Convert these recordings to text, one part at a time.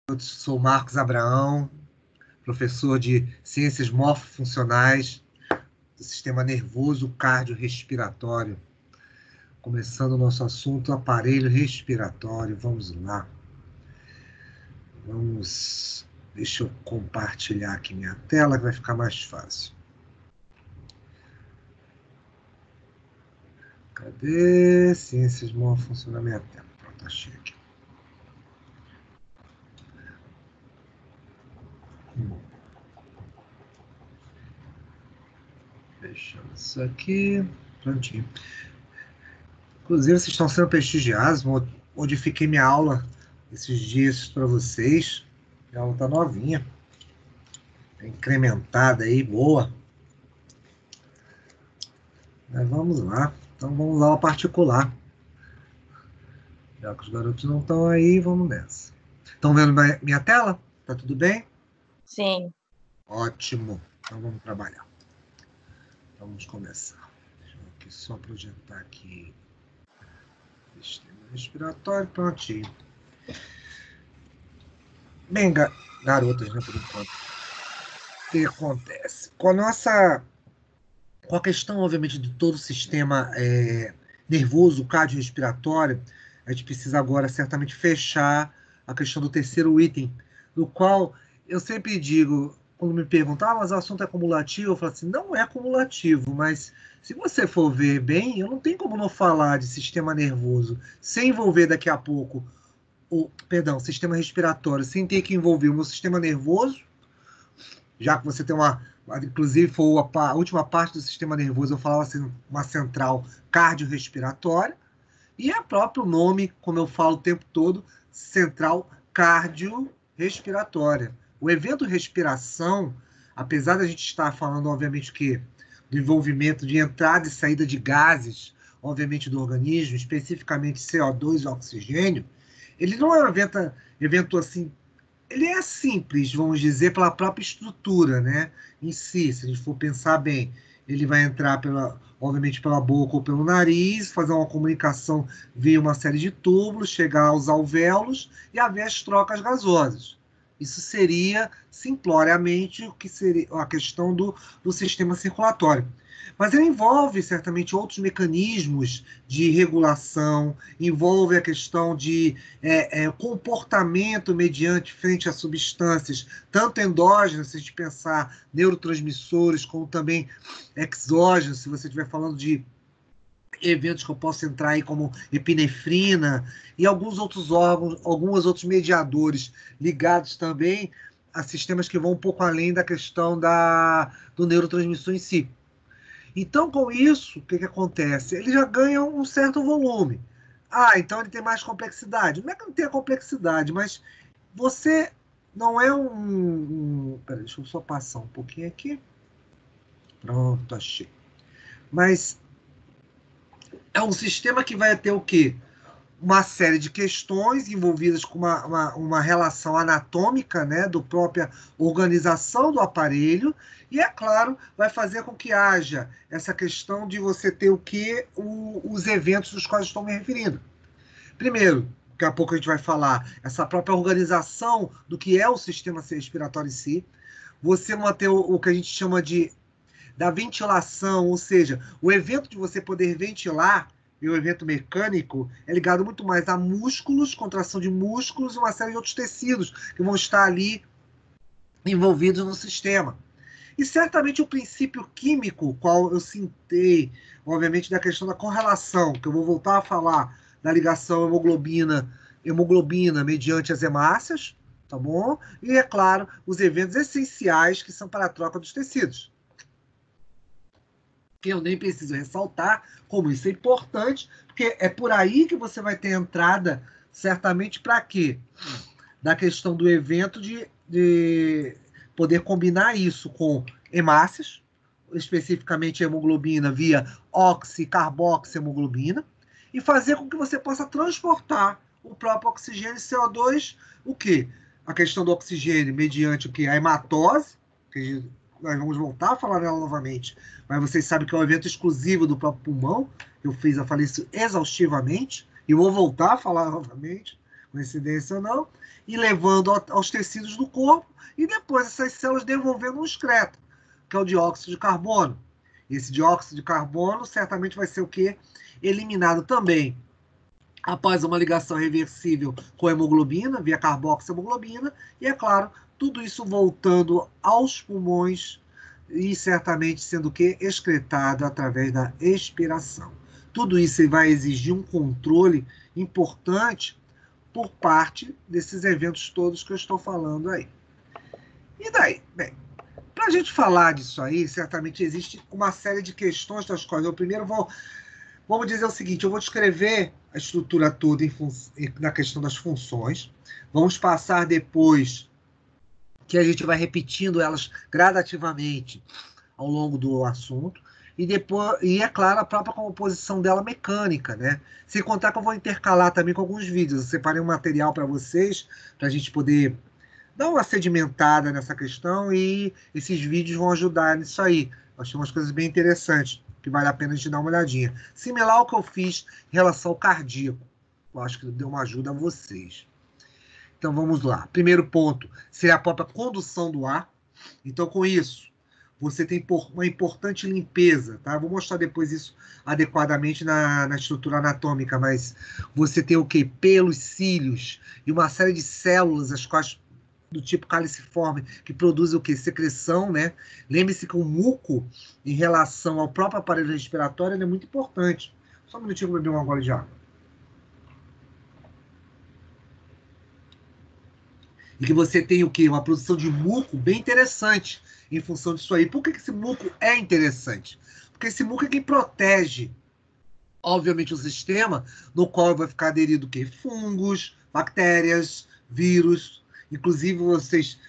Eu sou Marcos Abraão, professor de Ciências Morfofuncionais do Sistema Nervoso Cardiorrespiratório. Começando o nosso assunto, aparelho respiratório. Vamos lá. Deixa eu compartilhar aqui minha tela, que vai ficar mais fácil. Cadê? Ciências Morfofuncionais, minha tela. Pronto, achei aqui. Fechando isso aqui. Prontinho. Inclusive, vocês estão sendo prestigiados. Modifiquei minha aula esses dias para vocês. A aula está novinha. Tá incrementada aí, boa. Mas vamos lá. Então, vamos aula particular. Já que os garotos não estão aí, vamos nessa. Estão vendo minha tela? Tá tudo bem? Sim. Ótimo. Então, vamos trabalhar. Vamos começar. Deixa eu aqui só projetar aqui. Sistema respiratório, prontinho. Bem, garotas, né, por enquanto. O que acontece? Com a questão, obviamente, de todo o sistema nervoso, cardiorrespiratório, a gente precisa agora certamente fechar a questão do terceiro item, do qual eu sempre digo, quando me perguntam, mas o assunto é cumulativo, eu falo assim, não é cumulativo, mas se você for ver bem, eu não tenho como não falar de sistema nervoso sem envolver daqui a pouco sistema respiratório, sem ter que envolver o meu sistema nervoso, já que você tem inclusive foi a última parte do sistema nervoso, eu falava assim, uma central cardiorrespiratória, e é próprio nome, como eu falo o tempo todo, central cardiorrespiratória. O evento respiração, apesar da gente estar falando, obviamente, do envolvimento de entrada e saída de gases, obviamente, do organismo, especificamente CO2 e oxigênio, ele não é um evento assim. Ele é simples, vamos dizer, pela própria estrutura, né? Em si, se a gente for pensar bem, ele vai entrar, obviamente, pela boca ou pelo nariz, fazer uma comunicação via uma série de túbulos, chegar aos alvéolos e haver as trocas gasosas. Isso seria, simploriamente, o que seria a questão do sistema circulatório. Mas ele envolve, certamente, outros mecanismos de regulação, envolve a questão de comportamento mediante frente a substâncias, tanto endógenas, se a gente pensar neurotransmissores, como também exógenos, se você estiver falando de eventos que eu posso entrar aí como epinefrina e alguns outros órgãos, alguns outros mediadores ligados também a sistemas que vão um pouco além da questão do neurotransmissor em si. Então, com isso, o que acontece? Ele já ganha um certo volume. Então ele tem mais complexidade. Não é que não tenha complexidade, mas você não é Peraí, deixa eu só passar um pouquinho aqui. Pronto, achei. Mas é um sistema que vai ter o quê? Uma série de questões envolvidas com uma relação anatômica, né, da própria organização do aparelho, e, é claro, vai fazer com que haja essa questão de você ter o quê? Os eventos dos quais estou me referindo. Primeiro, daqui a pouco a gente vai falar, essa própria organização do que é o sistema respiratório em si, você manter o que a gente chama da ventilação, ou seja, o evento de você poder ventilar, e o evento mecânico é ligado muito mais a músculos, contração de músculos e uma série de outros tecidos que vão estar ali envolvidos no sistema. E certamente o princípio químico, qual eu citei, obviamente, da questão da correlação, que eu vou voltar a falar da ligação hemoglobina mediante as hemácias, tá bom? E, é claro, os eventos essenciais que são para a troca dos tecidos. Que eu nem preciso ressaltar como isso é importante, porque é por aí que você vai ter entrada, certamente, para quê? Da questão do evento de poder combinar isso com hemácias, especificamente hemoglobina via carboxiemoglobina, e fazer com que você possa transportar o próprio oxigênio e CO2, o quê? A questão do oxigênio mediante o quê? A hematose, que nós vamos voltar a falar nela novamente, mas vocês sabem que é um evento exclusivo do próprio pulmão, eu falei isso exaustivamente, e vou voltar a falar novamente, coincidência ou não, e levando aos tecidos do corpo, e depois essas células devolvendo um excreto, que é o dióxido de carbono. Esse dióxido de carbono certamente vai ser o quê? Eliminado também após uma ligação reversível com a hemoglobina, via carboxiemoglobina, e é claro, tudo isso voltando aos pulmões e certamente sendo o quê? Excretado através da expiração. Tudo isso vai exigir um controle importante por parte desses eventos todos que eu estou falando aí. E daí? Bem, para a gente falar disso aí, certamente existe uma série de questões das quais eu primeiro vamos dizer o seguinte, eu vou descrever a estrutura toda na questão das funções, vamos passar depois que a gente vai repetindo elas gradativamente ao longo do assunto, e depois, e é claro, a própria composição dela mecânica, né? Sem contar que eu vou intercalar também com alguns vídeos. Eu separei um material para vocês, para a gente poder dar uma sedimentada nessa questão, e esses vídeos vão ajudar nisso aí. Eu achei umas coisas bem interessantes, que vale a pena a gente dar uma olhadinha. Similar ao que eu fiz em relação ao cardíaco. Eu acho que deu uma ajuda a vocês. Então vamos lá. Primeiro ponto seria a própria condução do ar. Então, com isso, você tem uma importante limpeza, tá? Vou mostrar depois isso adequadamente na estrutura anatômica, mas você tem o quê? Pelos, cílios e uma série de células, as quais do tipo caliciforme, que produzem o quê? Secreção, né? Lembre-se que o muco, em relação ao próprio aparelho respiratório, ele é muito importante. Só um minutinho, eu vou beber uma gole de água. E que você tem o quê? Uma produção de muco bem interessante em função disso aí. Por que esse muco é interessante? Porque esse muco é quem protege, obviamente, o sistema no qual vai ficar aderido o quê? Fungos, bactérias, vírus. Inclusive, vocês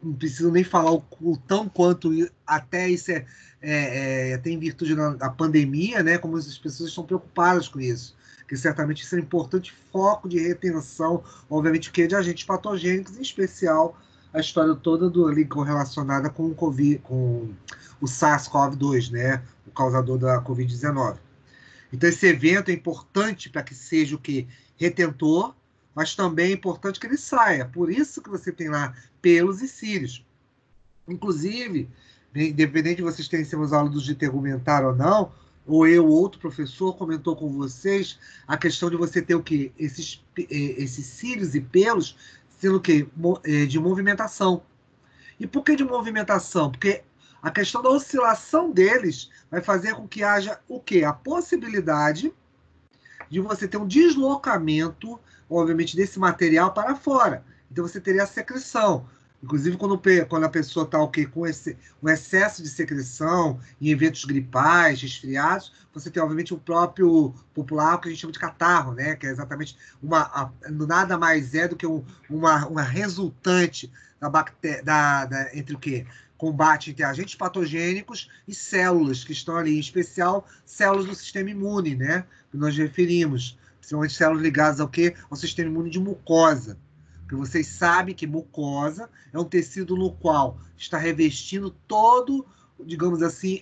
não precisam nem falar o tão quanto até isso até em virtude da pandemia, né? Como as pessoas estão preocupadas com isso. Que certamente isso é um importante foco de retenção, obviamente, que é de agentes patogênicos, em especial a história toda ali correlacionada com o COVID, com o SARS-CoV-2, né? O causador da Covid-19. Então, esse evento é importante para que seja o quê? Retentor, mas também é importante que ele saia. Por isso que você tem lá pelos e cílios. Inclusive, independente de vocês terem sido alunos de tegumentar ou não, ou eu ou outro professor comentou com vocês a questão de você ter o quê? Esses cílios e pelos sendo o quê? De movimentação. E por que de movimentação? Porque a questão da oscilação deles vai fazer com que haja o quê? A possibilidade de você ter um deslocamento, obviamente, desse material para fora. Então você teria a secreção. Inclusive, quando a pessoa está com um excesso de secreção em eventos gripais, resfriados, você tem, obviamente, o próprio popular, que a gente chama de catarro, né? Que é exatamente nada mais é do que uma resultante entre o quê? Combate entre agentes patogênicos e células que estão ali, em especial células do sistema imune, né? Que nós referimos, principalmente células ligadas ao quê? Ao sistema imune de mucosa. Porque vocês sabem que mucosa é um tecido no qual está revestindo todo, digamos assim,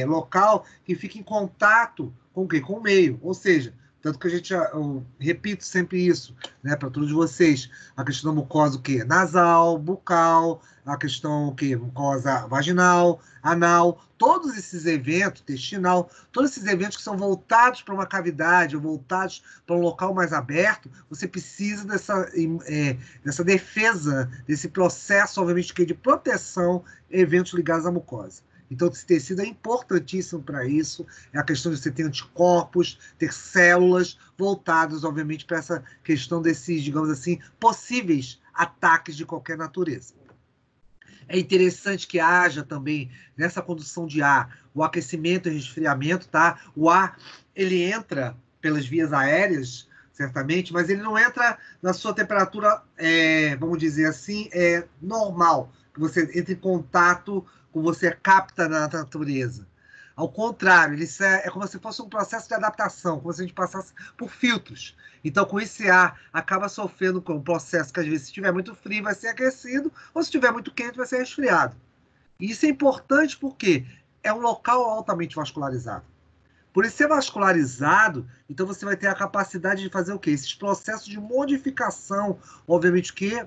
local que fica em contato com o quê? Com o meio. Ou seja, tanto que eu repito sempre isso, né, para todos vocês, a questão da mucosa o quê? Nasal, bucal, a questão o quê? Mucosa vaginal, anal, todos esses eventos, intestinal, todos esses eventos que são voltados para uma cavidade, ou voltados para um local mais aberto, você precisa dessa defesa, desse processo, obviamente, de proteção, eventos ligados à mucosa. Então, esse tecido é importantíssimo para isso. É a questão de você ter anticorpos, ter células voltadas, obviamente, para essa questão desses, digamos assim, possíveis ataques de qualquer natureza. É interessante que haja também, nessa condução de ar, o aquecimento e resfriamento, tá? O ar, ele entra pelas vias aéreas, certamente, mas ele não entra na sua temperatura, vamos dizer assim, normal, que você entra em contato com você capta na natureza. Ao contrário, é como se fosse um processo de adaptação, como se a gente passasse por filtros. Então, com esse ar, acaba sofrendo com um processo que, às vezes, se estiver muito frio, vai ser aquecido, ou se estiver muito quente, vai ser resfriado. E isso é importante porque é um local altamente vascularizado. Por ele ser vascularizado, então você vai ter a capacidade de fazer o quê? Esses processos de modificação, obviamente, que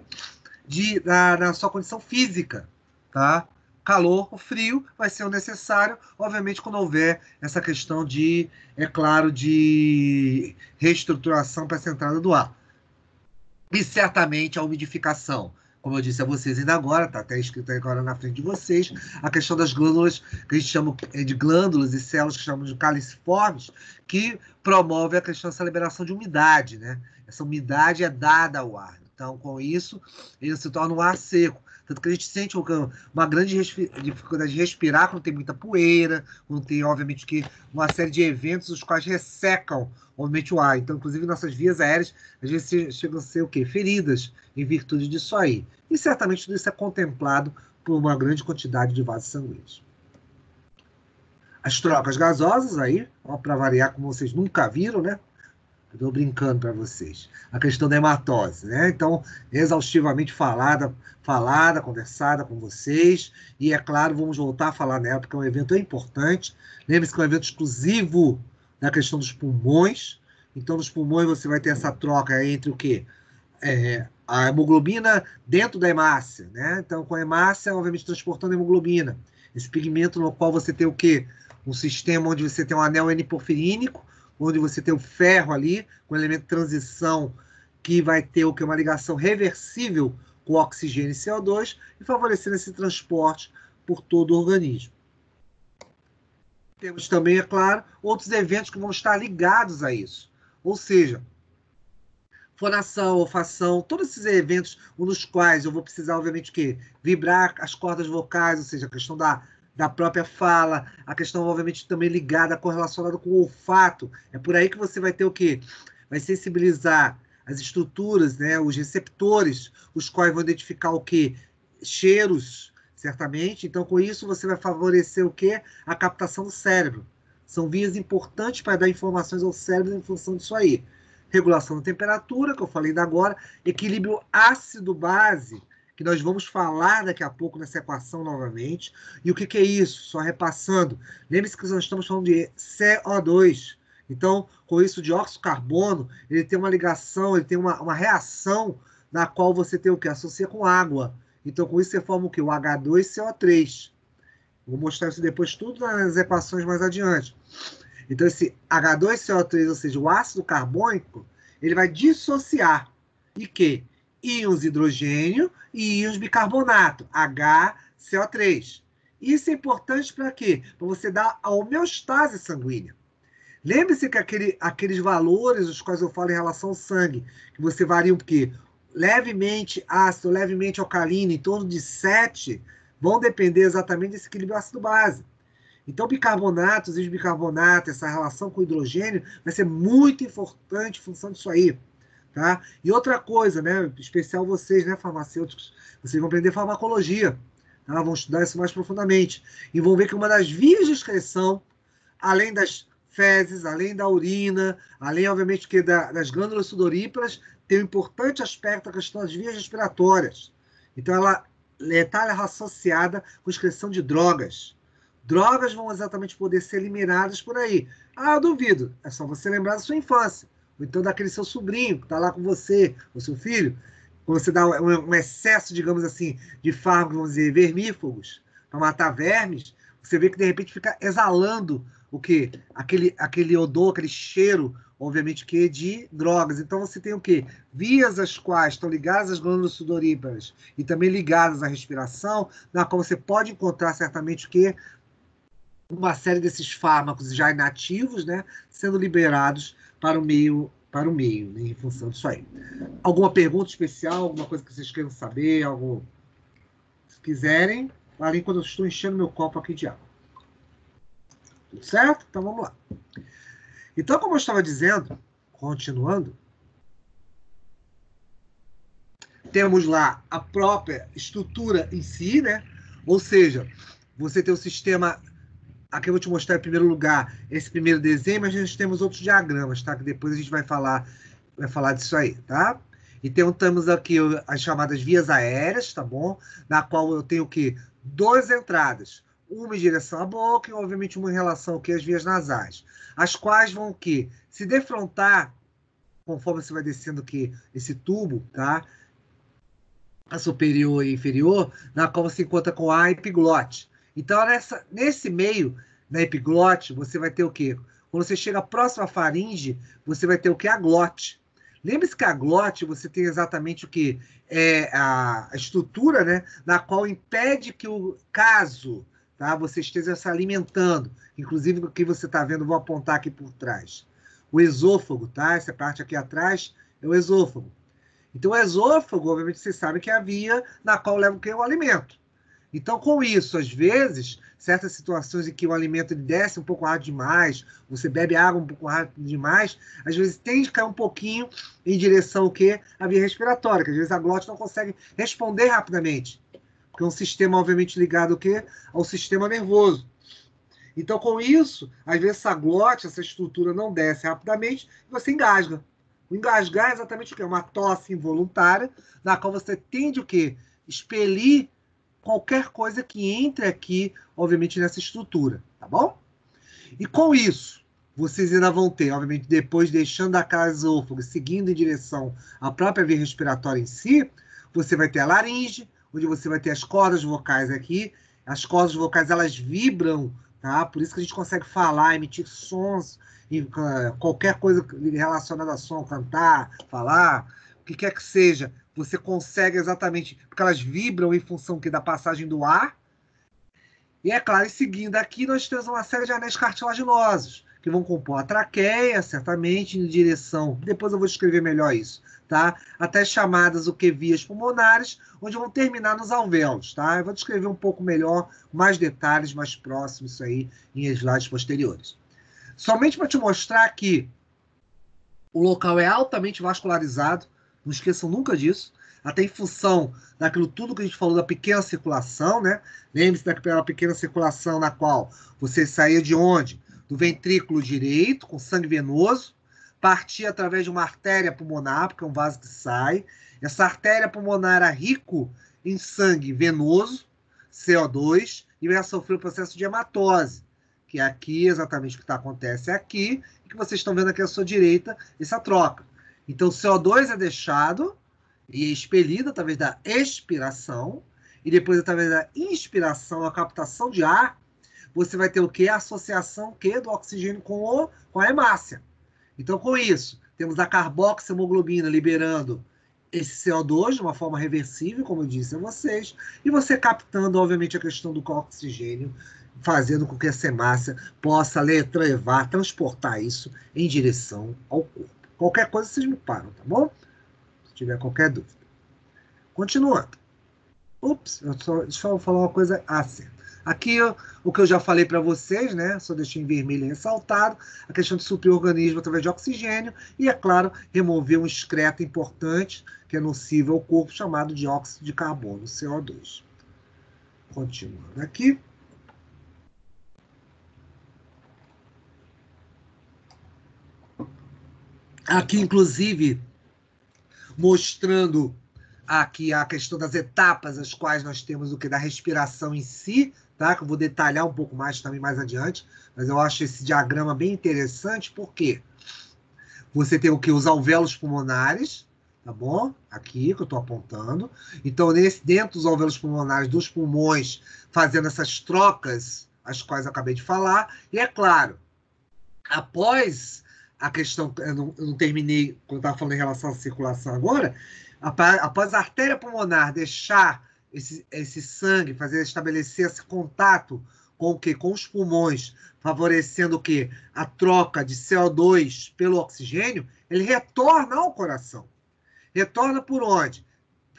na sua condição física, tá? Calor ou frio vai ser o necessário, obviamente, quando houver essa questão de, é claro, de reestruturação para essa entrada do ar. E certamente a umidificação. Como eu disse a vocês ainda agora, está até escrito agora na frente de vocês, a questão das glândulas, que a gente chama de glândulas e células que chamamos de caliciformes, que promove a questão dessa liberação de umidade, né? Essa umidade é dada ao ar. Então, com isso, ele se torna um ar seco. Tanto que a gente sente uma grande dificuldade de respirar quando tem muita poeira, quando tem, obviamente, que uma série de eventos os quais ressecam, obviamente, o ar. Então, inclusive, nossas vias aéreas, às vezes, chegam a ser o quê? Feridas em virtude disso aí. E, certamente, tudo isso é contemplado por uma grande quantidade de vasos sanguíneos. As trocas gasosas aí, para variar, como vocês nunca viram, né? Estou brincando para vocês. A questão da hematose, né? Então, exaustivamente falada, conversada com vocês. E, é claro, vamos voltar a falar nela, porque é um evento importante. Lembre-se que é um evento exclusivo da questão dos pulmões. Então, nos pulmões você vai ter essa troca entre o quê? A hemoglobina dentro da hemácia, né? Então, com a hemácia, obviamente, transportando a hemoglobina. Esse pigmento no qual você tem o quê? Um sistema onde você tem um anel N-porfirínico, onde você tem o ferro ali, com o elemento de transição, que vai ter o que? Uma ligação reversível com oxigênio e CO2, e favorecendo esse transporte por todo o organismo. Temos também, é claro, outros eventos que vão estar ligados a isso. Ou seja, fonação, olfação, todos esses eventos, um dos quais eu vou precisar, obviamente, o quê? Vibrar as cordas vocais, ou seja, a questão da própria fala, a questão, obviamente, também ligada, correlacionada com o olfato. É por aí que você vai ter o quê? Vai sensibilizar as estruturas, né, os receptores, os quais vão identificar o quê? Cheiros, certamente. Então, com isso, você vai favorecer o quê? A captação do cérebro. São vias importantes para dar informações ao cérebro em função disso aí. Regulação da temperatura, que eu falei ainda agora, equilíbrio ácido-base, que nós vamos falar daqui a pouco nessa equação novamente. E o que é isso? Só repassando. Lembre-se que nós estamos falando de CO2. Então, com isso, o dióxido de carbono, ele tem uma ligação, ele tem uma reação na qual você tem o que? Associa com água. Então, com isso, você forma o que? O H2CO3. Vou mostrar isso depois tudo nas equações mais adiante. Então, esse H2CO3, ou seja, o ácido carbônico, ele vai dissociar. E que? Íons de hidrogênio e íons de bicarbonato, HCO3. Isso é importante para quê? Para você dar a homeostase sanguínea. Lembre-se que aqueles valores, os quais eu falo em relação ao sangue, que você varia o quê? Levemente ácido, levemente alcalino, em torno de 7, vão depender exatamente desse equilíbrio ácido-base. Então, bicarbonatos e bicarbonato, essa relação com o hidrogênio, vai ser muito importante em função disso aí. Tá? E outra coisa, né, especial vocês, né, farmacêuticos, vocês vão aprender farmacologia, tá? Vão estudar isso mais profundamente. E vão ver que uma das vias de excreção, além das fezes, além da urina, além, obviamente, que das glândulas sudoríparas, tem um importante aspecto da questão das vias respiratórias. Então, ela está associada com a excreção de drogas. Drogas vão exatamente poder ser eliminadas por aí. Ah, eu duvido. É só você lembrar da sua infância. Ou então daquele seu sobrinho que está lá com você, ou seu filho, quando você dá um excesso, digamos assim, de fármacos, vamos dizer, vermífugos, para matar vermes, você vê que de repente fica exalando o quê? Aquele odor, aquele cheiro, obviamente, que é de drogas. Então você tem o quê? Vias as quais estão ligadas às glândulas sudoríparas e também ligadas à respiração, na qual você pode encontrar certamente o quê? Uma série desses fármacos já inativos, né, sendo liberados para o meio, né, em função disso aí. Alguma pergunta especial, alguma coisa que vocês queiram saber, algo, se quiserem, falem quando eu estou enchendo meu copo aqui de água. Tudo certo? Então vamos lá. Então, como eu estava dizendo, continuando, temos lá a própria estrutura em si, né? Ou seja, você tem o sistema. Aqui eu vou te mostrar em primeiro lugar esse primeiro desenho, mas nós temos outros diagramas, tá? Que depois a gente vai falar disso aí, tá? Então temos aqui as chamadas vias aéreas, tá bom? Na qual eu tenho o quê? Duas entradas. uma em direção à boca e, obviamente, uma em relação às vias nasais, as quais vão o quê? Se defrontar, conforme você vai descendo aqui esse tubo, tá? A superior e inferior, na qual você encontra com a epiglote. Então, nesse meio, na epiglote, você vai ter o quê? Quando você chega próximo à faringe, você vai ter o quê? A glote. Lembre-se que a glote, você tem exatamente o que? É a estrutura, né? Na qual impede que o caso, tá? Você esteja se alimentando. Inclusive, o que você está vendo, vou apontar aqui por trás. O esôfago, tá? Essa parte aqui atrás é o esôfago. Então, o esôfago, obviamente, vocês sabem que é a via na qual leva o que? O alimento. Então, com isso, às vezes, certas situações em que o alimento ele desce um pouco rápido demais, você bebe água um pouco rápido demais, às vezes tende a cair um pouquinho em direção ao quê? À via respiratória, que às vezes a glote não consegue responder rapidamente, porque é um sistema, obviamente, ligado ao quê? Ao sistema nervoso. Então, com isso, às vezes essa glote, essa estrutura não desce rapidamente e você engasga. O engasgar é exatamente o quê? Uma tosse involuntária, na qual você tende o quê? Expelir qualquer coisa que entre aqui, obviamente, nessa estrutura, tá bom? E com isso, vocês ainda vão ter, obviamente, depois deixando a casa esôfago, seguindo em direção à própria via respiratória em si, você vai ter a laringe, onde você vai ter as cordas vocais aqui. As cordas vocais, elas vibram, tá? Por isso que a gente consegue falar, emitir sons, qualquer coisa relacionada a som, cantar, falar, o que quer que seja, você consegue exatamente, porque elas vibram em função da passagem do ar. E é claro, e seguindo aqui, nós temos uma série de anéis cartilaginosos, que vão compor a traqueia, certamente, em direção, depois eu vou descrever melhor isso, tá? Até chamadas o que? Vias pulmonares, onde vão terminar nos alvéolos, tá? Eu vou descrever um pouco melhor, mais detalhes, mais próximos, isso aí, em slides posteriores. Somente para te mostrar que o local é altamente vascularizado, não esqueçam nunca disso, até em função daquilo tudo que a gente falou da pequena circulação, né? Lembre-se daquela pequena circulação na qual você saía de onde? Do ventrículo direito, com sangue venoso, partia através de uma artéria pulmonar, porque é um vaso que sai. Essa artéria pulmonar era rico em sangue venoso, CO2, e vai sofrer o processo de hematose, que é aqui exatamente o que acontece aqui, e que vocês estão vendo aqui à sua direita, essa troca. Então, o CO2 é deixado e expelido através da expiração, e depois, através da inspiração, a captação de ar, você vai ter o quê? A associação do oxigênio com a hemácia. Então, com isso, temos a carboxihemoglobina liberando esse CO2 de uma forma reversível, como eu disse a vocês, e você captando, obviamente, a questão do oxigênio, fazendo com que essa hemácia possa levar, transportar isso em direção ao corpo. Qualquer coisa, vocês me param, tá bom? Se tiver qualquer dúvida. Continuando. Ups, deixa eu falar uma coisa assim. Aqui, o que eu já falei para vocês, né? Só deixei em vermelho ressaltado, a questão de suprir o organismo através de oxigênio e, é claro, remover um excreto importante que é nocivo ao corpo, chamado dióxido de carbono, CO2. Continuando aqui. Aqui, inclusive, mostrando aqui a questão das etapas as quais nós temos o que da respiração em si, tá? Que eu vou detalhar um pouco mais também mais adiante, mas eu acho esse diagrama bem interessante, porque você tem o que? Os alvéolos pulmonares, tá bom? Aqui que eu estou apontando. Então, dentro dos alvéolos pulmonares dos pulmões, fazendo essas trocas, as quais eu acabei de falar, e é claro, após a questão, eu não terminei quando estava falando em relação à circulação agora, após a artéria pulmonar deixar esse sangue, estabelecer esse contato com o quê? Com os pulmões, favorecendo o quê? A troca de CO2 pelo oxigênio, ele retorna ao coração. Retorna por onde?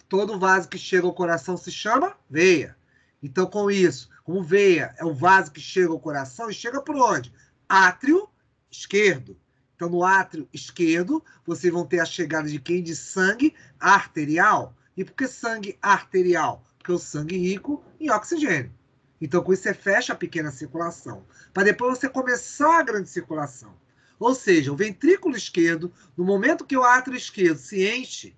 Todo vaso que chega ao coração se chama veia. Então, com isso, como veia é o vaso que chega ao coração, e chega por onde? Átrio esquerdo. Então, no átrio esquerdo, vocês vão ter a chegada de quem? De sangue arterial. E por que sangue arterial? Porque o sangue rico em oxigênio. Então, com isso, você fecha a pequena circulação, para depois você começar a grande circulação. Ou seja, o ventrículo esquerdo, no momento que o átrio esquerdo se enche,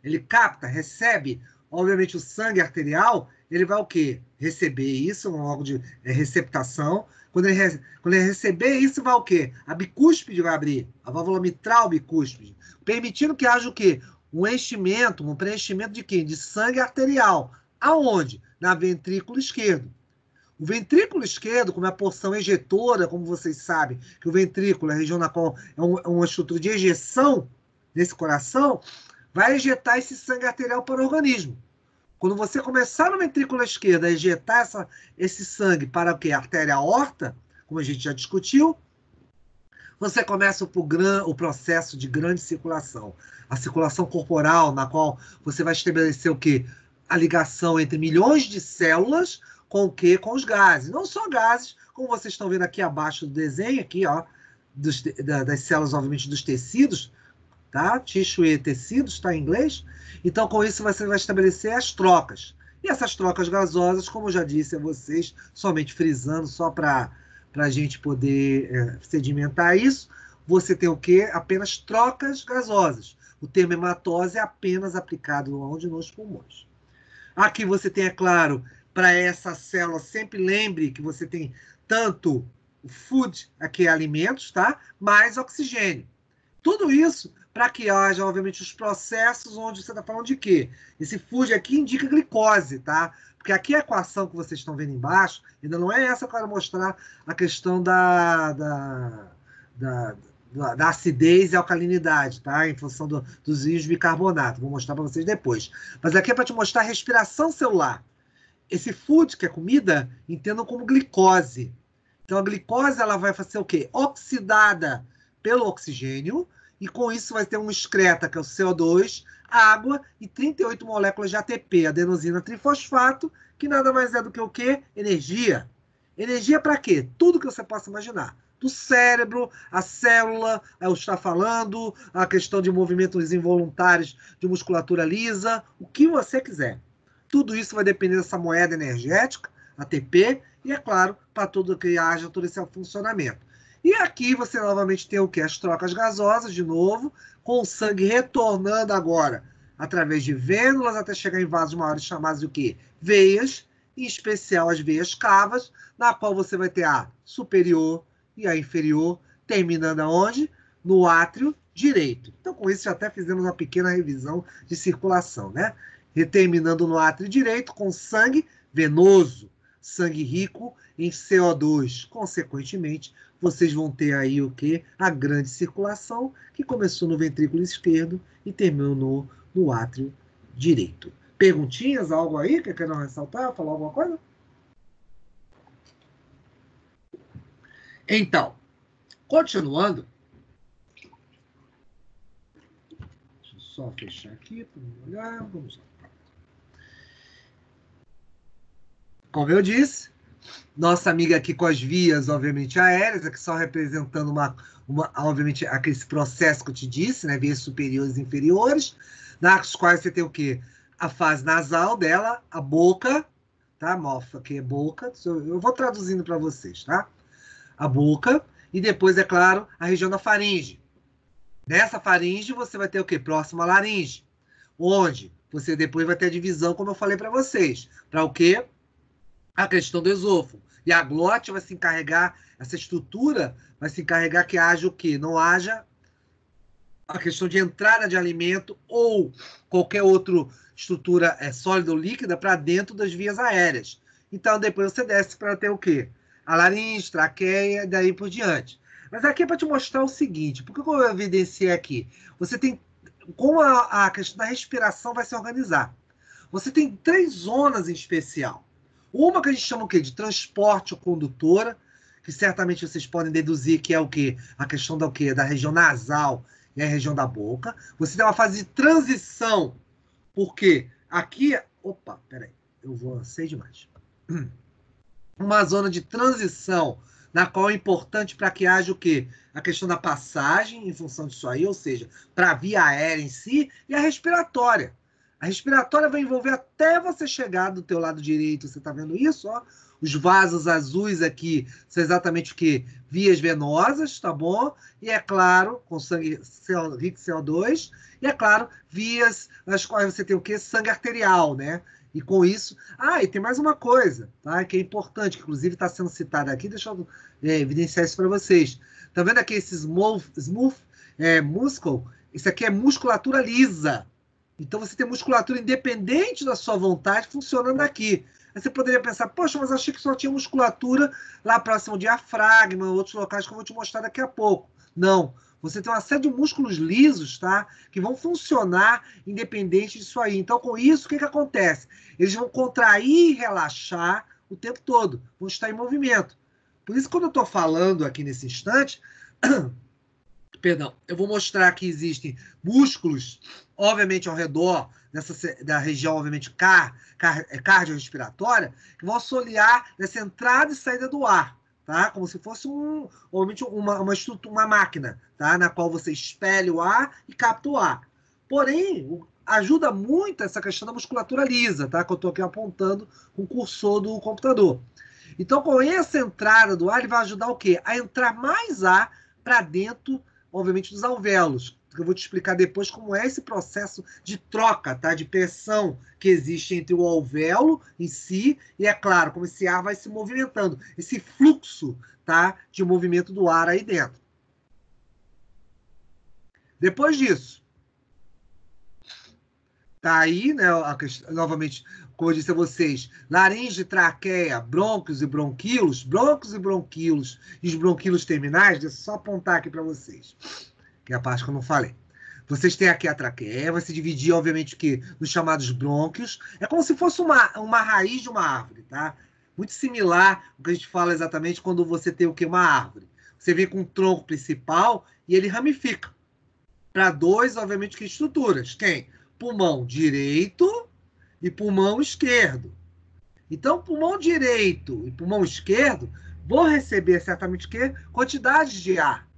ele capta, recebe obviamente, o sangue arterial, ele vai o quê? Receber isso, um órgão de receptação. Quando ele receber isso, vai o quê? A bicúspide vai abrir, a válvula mitral bicúspide, permitindo que haja o quê? Um enchimento, um preenchimento de quê? De sangue arterial. Aonde? Na ventrículo esquerdo. O ventrículo esquerdo, como é a porção ejetora, como vocês sabem, que o ventrículo é a região na qual é uma estrutura de ejeção nesse coração, vai ejetar esse sangue arterial para o organismo. Quando você começar no ventrículo esquerdo a ejetar esse sangue para o quê? A artéria aorta, como a gente já discutiu, você começa o processo de grande circulação. A circulação corporal, na qual você vai estabelecer o quê? A ligação entre milhões de células com o quê? Com os gases. Não só gases, como vocês estão vendo aqui abaixo do desenho, aqui, ó, das células, obviamente, dos tecidos, tá? Tissue e tecidos, tá em inglês? Então, com isso, você vai estabelecer as trocas. E essas trocas gasosas, como eu já disse a vocês, somente frisando, só para a gente poder sedimentar isso, você tem o quê? Apenas trocas gasosas. O termo hematose é apenas aplicado onde? Nos pulmões. Aqui você tem, é claro, para essa célula, sempre lembre que você tem tanto o food, aqui é alimentos, tá? Mais oxigênio. Tudo isso para que haja, obviamente, os processos onde você está falando de quê? Esse food aqui indica glicose, tá? Porque aqui a equação que vocês estão vendo embaixo, ainda não é essa que eu quero mostrar a questão da acidez e alcalinidade, tá? Em função dos íons de bicarbonato. Vou mostrar para vocês depois. Mas aqui é para te mostrar a respiração celular. Esse food, que é comida, entendam como glicose. Então, a glicose ela vai fazer o quê? Oxidada pelo oxigênio, e com isso vai ter um excreta, que é o CO2, água e 38 moléculas de ATP, adenosina trifosfato, que nada mais é do que o quê? Energia. Energia para quê? Tudo que você possa imaginar. Do cérebro, a célula, eu estar falando, a questão de movimentos involuntários de musculatura lisa, o que você quiser. Tudo isso vai depender dessa moeda energética, ATP, e é claro, para tudo que haja todo esse funcionamento. E aqui você novamente tem o quê? As trocas gasosas, de novo, com o sangue retornando agora através de vênulas até chegar em vasos maiores chamados de o quê? Veias, em especial as veias cavas, na qual você vai ter a superior e a inferior, terminando aonde? No átrio direito. Então, com isso, já até fizemos uma pequena revisão de circulação, né? E terminando no átrio direito com sangue venoso, sangue rico em CO2. Consequentemente, vocês vão ter aí o quê? A grande circulação, que começou no ventrículo esquerdo e terminou no átrio direito. Perguntinhas, algo aí que queiram ressaltar, falar alguma coisa? Então, continuando. Deixa eu só fechar aqui para não olhar. Vamos lá. Como eu disse, nossa amiga aqui com as vias, obviamente, aéreas, aqui só representando obviamente, aquele processo que eu te disse, né? Vias superiores e inferiores, nas quais você tem o quê? A fase nasal dela, a boca, tá? Mofa, que é boca. Eu vou traduzindo para vocês, tá? A boca, e depois, é claro, a região da faringe. Nessa faringe, você vai ter o quê? Próximo à laringe, onde você depois vai ter a divisão, como eu falei para vocês. Para o quê? A questão do esôfago. E a glote vai se encarregar, essa estrutura vai se encarregar que haja o quê? Não haja a questão de entrada de alimento ou qualquer outra estrutura sólida ou líquida para dentro das vias aéreas. Então, depois você desce para ter o quê? A laringe, traqueia, e daí por diante. Mas aqui é para te mostrar o seguinte, por que eu evidenciei aqui? Você tem, como a questão da respiração vai se organizar. Você tem 3 zonas em especial. Uma que a gente chama o quê? De transporte ou condutora, que certamente vocês podem deduzir que é o quê? A questão da, o quê? Da região nasal e a região da boca. Você tem uma fase de transição, porque aqui... Opa, peraí, eu sei demais. Uma zona de transição, na qual é importante para que haja o quê? A questão da passagem, em função disso aí, ou seja, para a via aérea em si, e a respiratória. A respiratória vai envolver até você chegar do teu lado direito, você está vendo isso? Ó, Os vasos azuis aqui são exatamente o quê? Vias venosas, tá bom? E é claro, com sangue rico em CO2, e é claro, vias nas quais você tem o quê? Sangue arterial, né? E com isso... Ah, e tem mais uma coisa, tá? Que é importante, que inclusive está sendo citada aqui, deixa eu evidenciar isso para vocês. Tá vendo aqui esse smooth muscle? Isso aqui é musculatura lisa. Então você tem musculatura independente da sua vontade funcionando aqui. Aí você poderia pensar, poxa, mas eu achei que só tinha musculatura lá próximo ao diafragma, outros locais que eu vou te mostrar daqui a pouco. Não. Você tem uma série de músculos lisos, tá? Que vão funcionar independente disso aí. Então, com isso, o que acontece? Eles vão contrair e relaxar o tempo todo. Vão estar em movimento. Por isso, quando eu estou falando aqui nesse instante, perdão, eu vou mostrar que existem músculos, obviamente, ao redor da região, obviamente, cardiorrespiratória, que vão auxiliar nessa entrada e saída do ar, tá? Como se fosse obviamente, uma máquina, tá? Na qual você expele o ar e capta o ar. Porém, ajuda muito essa questão da musculatura lisa, tá? Que eu estou aqui apontando com o cursor do computador. Então, com essa entrada do ar, ele vai ajudar o quê? A entrar mais ar para dentro, obviamente, dos alvéolos. Eu vou te explicar depois como é esse processo de troca, tá? De pressão que existe entre o alvéolo em si e, é claro, como esse ar vai se movimentando. Esse fluxo, tá? De movimento do ar aí dentro. Depois disso, tá aí, né? Novamente, como eu disse a vocês, laringe, traqueia, brônquios e bronquíolos, e os bronquíolos terminais, deixa eu só apontar aqui para vocês, que é a parte que eu não falei. Vocês têm aqui a traqueia, vai se dividir, obviamente, que nos chamados brônquios. É como se fosse uma raiz de uma árvore, tá? Muito similar ao que a gente fala exatamente quando você tem o quê? Uma árvore. Você vem com um tronco principal e ele ramifica para dois, obviamente, que estruturas. Quem? Pulmão direito e pulmão esquerdo. Então, pulmão direito e pulmão esquerdo vão receber certamente o quê? Quantidades de ar.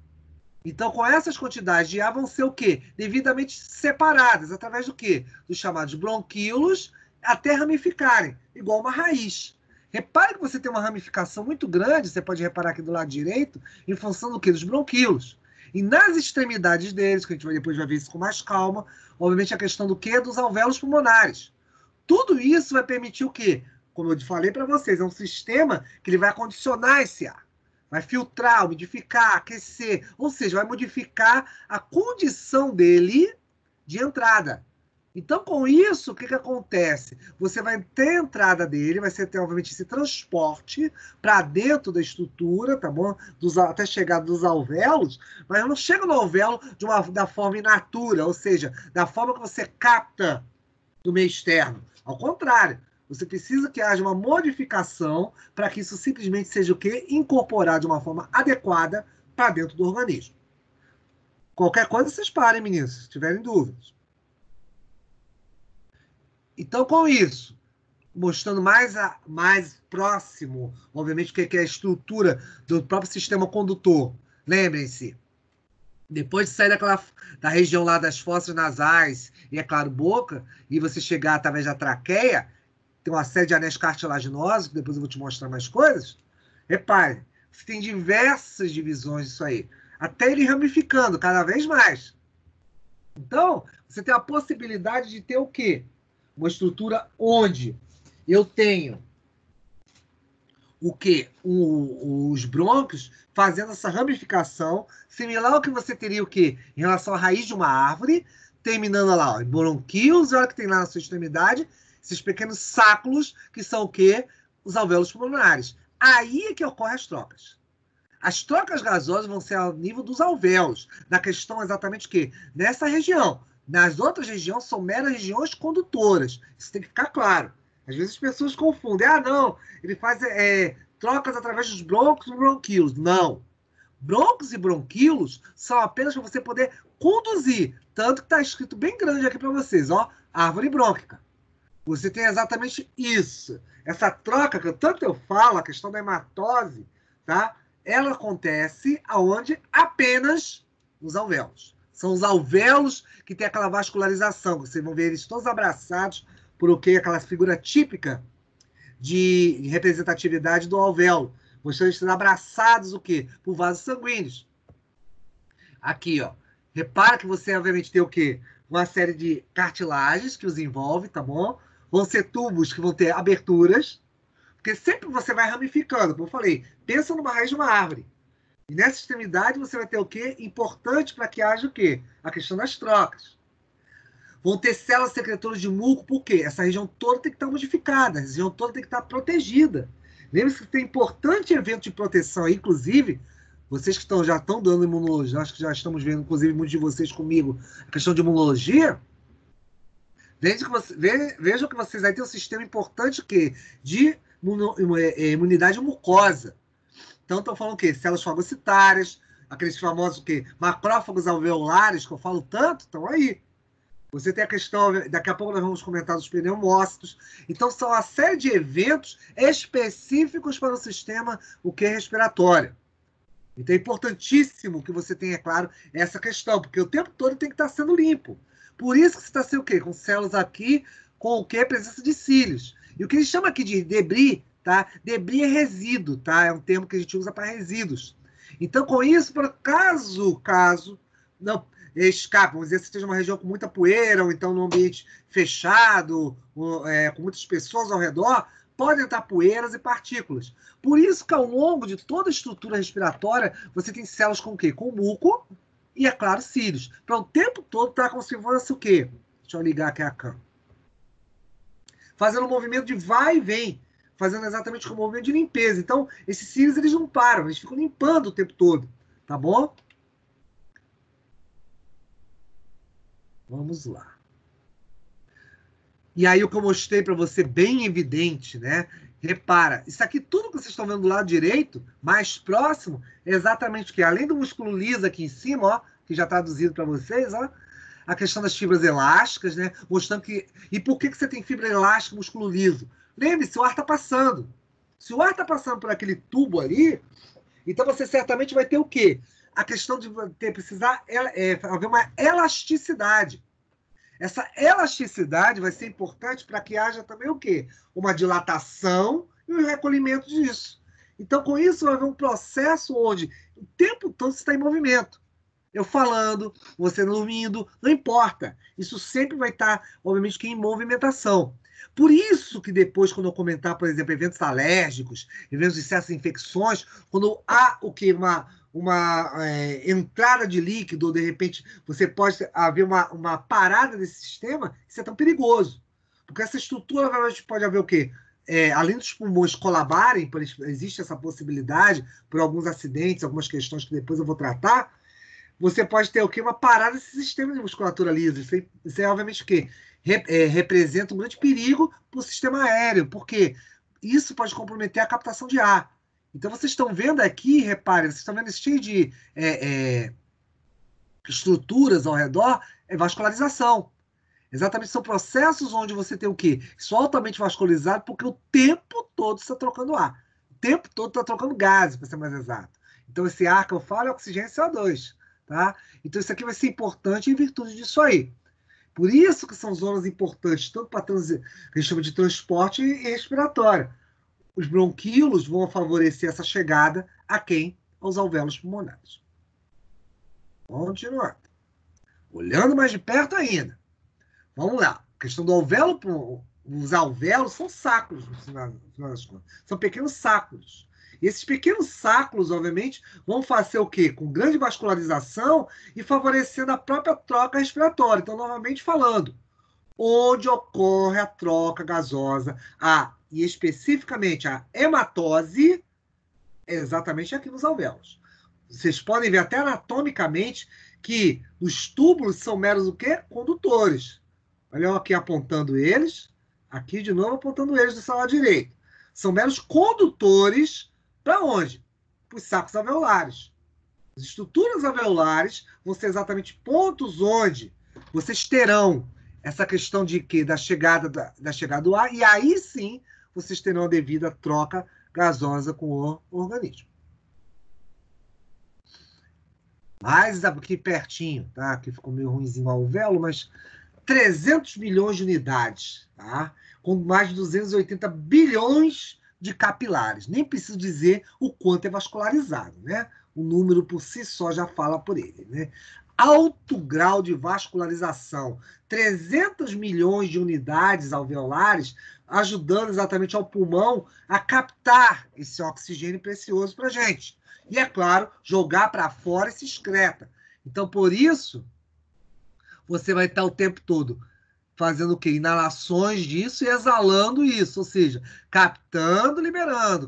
Então, com essas quantidades de ar vão ser o quê? Devidamente separadas, através do quê? Dos chamados bronquíolos, até ramificarem, igual uma raiz. Repare que você tem uma ramificação muito grande, você pode reparar aqui do lado direito, em função do quê? Dos bronquíolos. E nas extremidades deles, que a gente depois vai ver isso com mais calma, obviamente a questão do quê? Dos alvéolos pulmonares. Tudo isso vai permitir o quê? Como eu falei para vocês, é um sistema que ele vai condicionar esse ar. Vai filtrar, umidificar, aquecer, ou seja, vai modificar a condição dele de entrada. Então, com isso, o que acontece? Você vai ter a entrada dele, vai ter, obviamente, esse transporte para dentro da estrutura, tá bom? Até chegar dos alvéolos, mas não chega no alvéolo da forma in natura, ou seja, da forma que você capta do meio externo. Ao contrário, você precisa que haja uma modificação para que isso simplesmente seja o quê? Incorporado de uma forma adequada para dentro do organismo. Qualquer coisa, vocês parem, meninos, se tiverem dúvidas. Então, com isso, mostrando mais próximo, obviamente, o que é a estrutura do próprio sistema condutor. Lembrem-se, depois de sair da região lá das fossas nasais e, é claro, boca, e você chegar através da traqueia, tem uma série de anéis cartilaginosos, que depois eu vou te mostrar mais coisas. Repare, você tem diversas divisões disso aí, até ele ramificando cada vez mais. Então, você tem a possibilidade de ter o quê? Uma estrutura onde eu tenho o quê? Os brônquios fazendo essa ramificação, similar ao que você teria o quê? Em relação à raiz de uma árvore, terminando lá, ó, em bronquíolos, olha que tem lá na sua extremidade, esses pequenos sáculos, que são o quê? Os alvéolos pulmonares. Aí é que ocorrem as trocas. As trocas gasosas vão ser ao nível dos alvéolos, na questão exatamente o quê? Nessa região. Nas outras regiões, são meras regiões condutoras. Isso tem que ficar claro. Às vezes as pessoas confundem. Ah, não, ele faz trocas através dos brônquios e bronquíolos. Não. Brônquios e bronquíolos são apenas para você poder conduzir. Tanto que está escrito bem grande aqui para vocês, ó, árvore brônquica. Você tem exatamente isso. Essa troca, que tanto eu falo, a questão da hematose, tá? Ela acontece aonde? Apenas nos alvéolos. São os alvéolos que tem aquela vascularização. Vocês vão ver eles todos abraçados por o quê? Aquela figura típica de representatividade do alvéolo, mostrando eles abraçados o quê? Por vasos sanguíneos. Aqui, ó. Repara que você, obviamente, tem o quê? Uma série de cartilagens que os envolve, tá bom? Vão ser tubos que vão ter aberturas, porque sempre você vai ramificando. Como eu falei, pensa numa raiz de uma árvore. E nessa extremidade você vai ter o quê? Importante para que haja o quê? A questão das trocas. Vão ter células secretoras de muco, por quê? Essa região toda tem que estar modificada, essa região toda tem que estar protegida. Lembre-se que tem importante evento de proteção aí, inclusive, vocês que já estão dando imunologia, acho que já estamos vendo, inclusive, muitos de vocês comigo, a questão de imunologia. Vejam que vocês aí têm um sistema importante que, de imunidade mucosa. Então, estão falando o quê? Células fagocitárias, aqueles famosos o quê? Macrófagos alveolares, que eu falo tanto, estão aí. Você tem a questão, daqui a pouco nós vamos comentar dos pneumócitos. Então, são uma série de eventos específicos para o sistema o que é respiratório. Então, é importantíssimo que você tenha, claro, essa questão, porque o tempo todo tem que estar sendo limpo. Por isso que você está sendo o quê? Com células aqui, com o quê? Presença de cílios. E o que a gente chama aqui de debris, tá? Debris é resíduo, tá? É um termo que a gente usa para resíduos. Então, com isso, por caso não escape, vamos dizer, se esteja uma região com muita poeira, ou então num ambiente fechado, com muitas pessoas ao redor, podem entrar poeiras e partículas. Por isso que ao longo de toda a estrutura respiratória, você tem células com o quê? Com muco e, é claro, cílios. Para o tempo todo estar como se fosse o quê? Deixa eu ligar aqui a câmera. Fazendo um movimento de vai e vem, fazendo exatamente como um movimento de limpeza. Então, esses cílios, eles não param, eles ficam limpando o tempo todo, tá bom? Vamos lá. E aí o que eu mostrei para você, bem evidente, né? Repara, isso aqui tudo que vocês estão vendo do lado direito, mais próximo, é exatamente o que? Além do músculo liso aqui em cima, ó, que já está traduzido para vocês, ó, a questão das fibras elásticas, né? Mostrando que... E por que você tem fibra elástica e músculo liso? Lembre-se, o ar está passando. Se o ar está passando por aquele tubo ali, então você certamente vai ter o quê? A questão de precisar haver uma elasticidade. Essa elasticidade vai ser importante para que haja também o quê? Uma dilatação e o recolhimento disso. Então, com isso, vai haver um processo onde o tempo todo você está em movimento. Eu falando, você dormindo, não importa. Isso sempre vai estar, obviamente, que em movimentação. Por isso que depois, quando eu comentar, por exemplo, eventos alérgicos, eventos de certas infecções, quando há o que? Uma entrada de líquido, ou de repente você pode haver uma parada desse sistema, isso é tão perigoso. Porque essa estrutura, obviamente, pode haver o quê? Além dos pulmões colabarem, existe essa possibilidade, por alguns acidentes, algumas questões que depois eu vou tratar, você pode ter o quê? Uma parada desse sistema de musculatura lisa. Isso é obviamente o quê? Representa um grande perigo para o sistema aéreo, porque isso pode comprometer a captação de ar. Então, vocês estão vendo aqui, reparem, vocês estão vendo esse cheio de estruturas ao redor, é vascularização. Exatamente, são processos onde você tem o quê? Isso altamente vascularizado, porque o tempo todo você está trocando ar. O tempo todo está trocando gases, para ser mais exato. Então, esse ar que eu falo é oxigênio e CO2. Tá? Então, isso aqui vai ser importante em virtude disso aí. Por isso que são zonas importantes, tanto para que a gente chama de transporte e respiratório. Os bronquíolos vão favorecer essa chegada a quem? Aos alvéolos pulmonares. Continuando. Olhando mais de perto ainda. Vamos lá. A questão do alvéolo, os alvéolos são sacos, no final das contas. São pequenos sacos. E esses pequenos sacos, obviamente, vão fazer o quê? Com grande vascularização e favorecendo a própria troca respiratória. Então, novamente falando, onde ocorre a troca gasosa, e especificamente a hematose, é exatamente aqui nos alvéolos. Vocês podem ver até anatomicamente que os túbulos são meros o quê? Condutores. Olha eu aqui apontando eles, aqui de novo apontando eles do lado direito. São meros condutores para onde? Para os sacos alveolares. As estruturas alveolares vão ser exatamente pontos onde vocês terão essa questão de que da chegada do ar, e aí sim vocês terão a devida troca gasosa com o organismo. Mais aqui pertinho, tá? Aqui ficou meio ruimzinho o alvéolo, mas 300 milhões de unidades, tá? Com mais de 280 bilhões de capilares. Nem preciso dizer o quanto é vascularizado, né? O número por si só já fala por ele, né? Alto grau de vascularização, 300 milhões de unidades alveolares, ajudando exatamente ao pulmão a captar esse oxigênio precioso para a gente. E, é claro, jogar para fora essa excreta. Então, por isso, você vai estar o tempo todo fazendo o quê? Inalações disso e exalando isso, ou seja, captando, liberando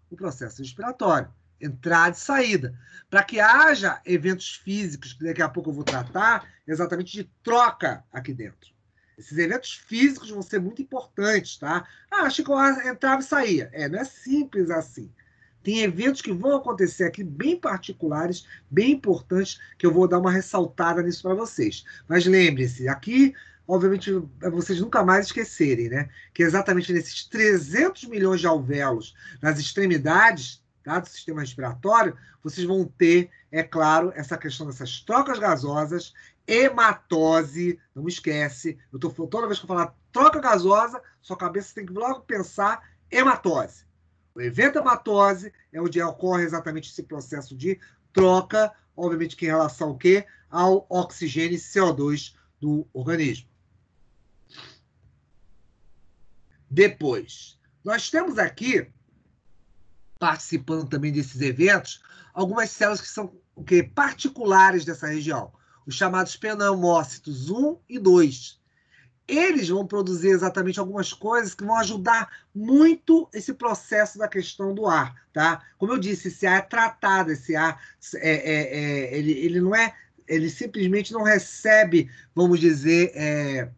o processo respiratório, entrada e saída, para que haja eventos físicos, que daqui a pouco eu vou tratar, exatamente de troca aqui dentro. Esses eventos físicos vão ser muito importantes, tá? Ah, achei que eu entrava e saía. Não é simples assim. Tem eventos que vão acontecer aqui bem particulares, bem importantes, que eu vou dar uma ressaltada nisso para vocês. Mas lembre-se, aqui, obviamente, vocês nunca mais esquecerem, né? Que exatamente nesses 300 milhões de alvéolos nas extremidades, tá, do sistema respiratório, vocês vão ter, é claro, essa questão dessas trocas gasosas, hematose, não esquece. Toda vez que eu falar troca gasosa, sua cabeça tem que logo pensar hematose. O evento hematose é onde ocorre exatamente esse processo de troca, obviamente que em relação ao quê? Ao oxigênio e CO2 do organismo. Depois, nós temos aqui, participando também desses eventos, algumas células que são o quê? Particulares dessa região, os chamados pneumócitos 1 e 2. Eles vão produzir exatamente algumas coisas que vão ajudar muito esse processo da questão do ar, tá? Como eu disse, esse ar é tratado, esse ar ele não é, ele simplesmente não recebe, vamos dizer,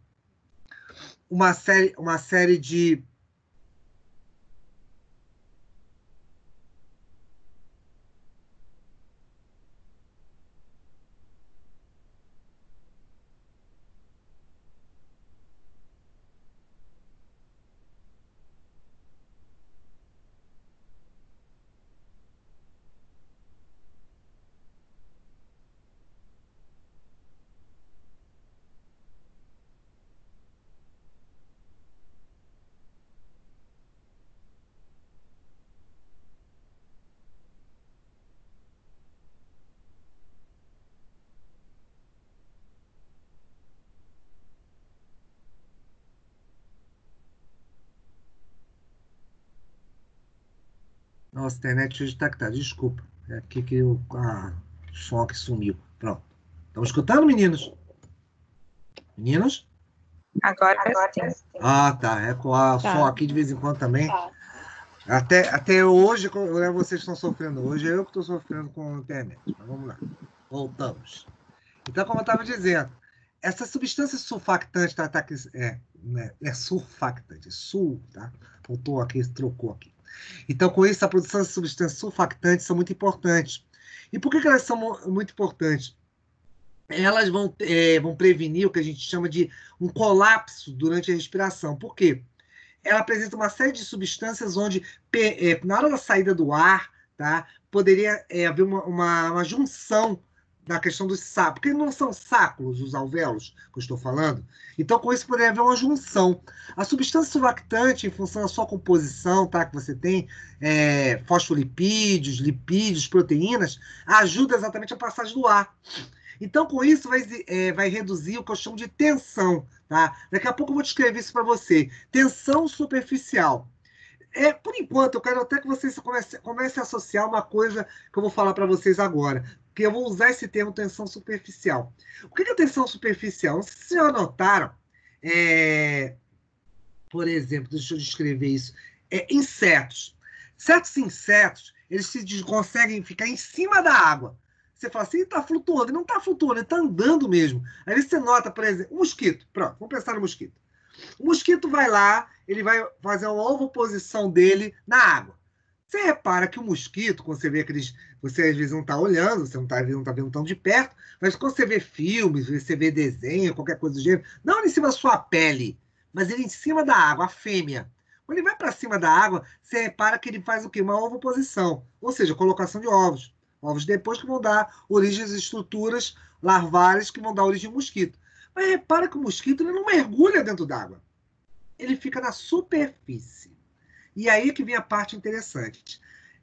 uma série de Nossa, a internet hoje está que tá. Desculpa. É aqui que o som aqui sumiu. Pronto. Estão escutando, meninos? Meninos? Agora sim. Ah, tá. É com a som aqui de vez em quando também. Até hoje, vocês estão sofrendo. Hoje é eu que estou sofrendo com a internet. Mas vamos lá. Voltamos. Então, como eu estava dizendo, essa substância sulfactante é surfactante, tá? Voltou aqui, trocou aqui. Então, com isso, a produção de substâncias sulfactantes são muito importantes. E por que elas são muito importantes? Elas vão prevenir o que a gente chama de um colapso durante a respiração. Por quê? Ela apresenta uma série de substâncias onde, na hora da saída do ar, tá, poderia haver uma junção na questão dos sacos, porque não são sacos os alvéolos que eu estou falando. Então, com isso, poderia haver uma junção. A substância surfactante, em função da sua composição, tá, que você tem fosfolipídios, lipídios, proteínas, ajuda exatamente a passagem do ar. Então, com isso, vai reduzir o que eu chamo de tensão. Tá? Daqui a pouco eu vou descrever isso para você. Tensão superficial. Por enquanto, eu quero até que vocês comecem a associar uma coisa que eu vou falar para vocês agora. Porque eu vou usar esse termo tensão superficial. O que é tensão superficial? Não sei se vocês já notaram. Por exemplo, deixa eu descrever isso. Insetos. Certos insetos, eles conseguem ficar em cima da água. Você fala assim, está flutuando. Ele não está flutuando, ele está andando mesmo. Aí você nota, por exemplo, um mosquito. Pronto, vamos pensar no mosquito. O mosquito vai lá, ele vai fazer uma ovoposição dele na água. Você repara que o mosquito, quando você vê aqueles... Você às vezes não está olhando, você não está vendo tão de perto, mas quando você vê filmes, você vê desenho, qualquer coisa do gênero, não em cima da sua pele, mas ele em cima da água, a fêmea. Quando ele vai para cima da água, você repara que ele faz o quê? Uma ovoposição, ou seja, colocação de ovos. Ovos depois que vão dar origem às estruturas larvares que vão dar origem ao mosquito. Mas repara que o mosquito ele não mergulha dentro d'água. Ele fica na superfície. E aí que vem a parte interessante.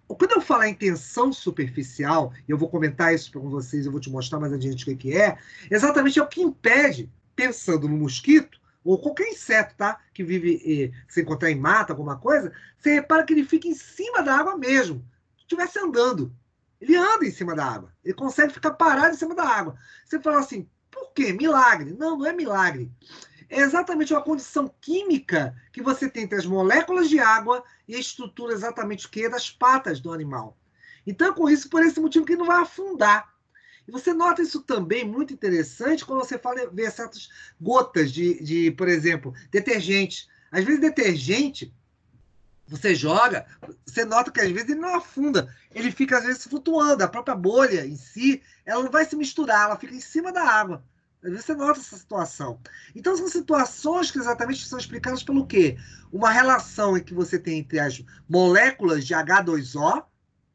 Quando eu falar em tensão superficial, e eu vou comentar isso com vocês, eu vou te mostrar mais adiante o que é, exatamente é o que impede, pensando no mosquito, ou qualquer inseto, tá? Que vive, se encontrar em mata, alguma coisa, você repara que ele fica em cima da água mesmo. Se estivesse andando. Ele anda em cima da água. Ele consegue ficar parado em cima da água. Você fala assim, por quê? Milagre. Não, não é milagre. É exatamente uma condição química que você tem entre as moléculas de água e a estrutura exatamente o que? Das patas do animal. Então, com isso, por esse motivo que ele não vai afundar. E você nota isso também muito interessante quando você fala, vê certas gotas por exemplo, detergente. Às vezes, detergente, você joga, você nota que às vezes ele não afunda, ele fica às vezes flutuando, a própria bolha em si, ela não vai se misturar, ela fica em cima da água. Às vezes você nota essa situação. Então são situações que exatamente são explicadas pelo quê? Uma relação em que você tem entre as moléculas de H2O,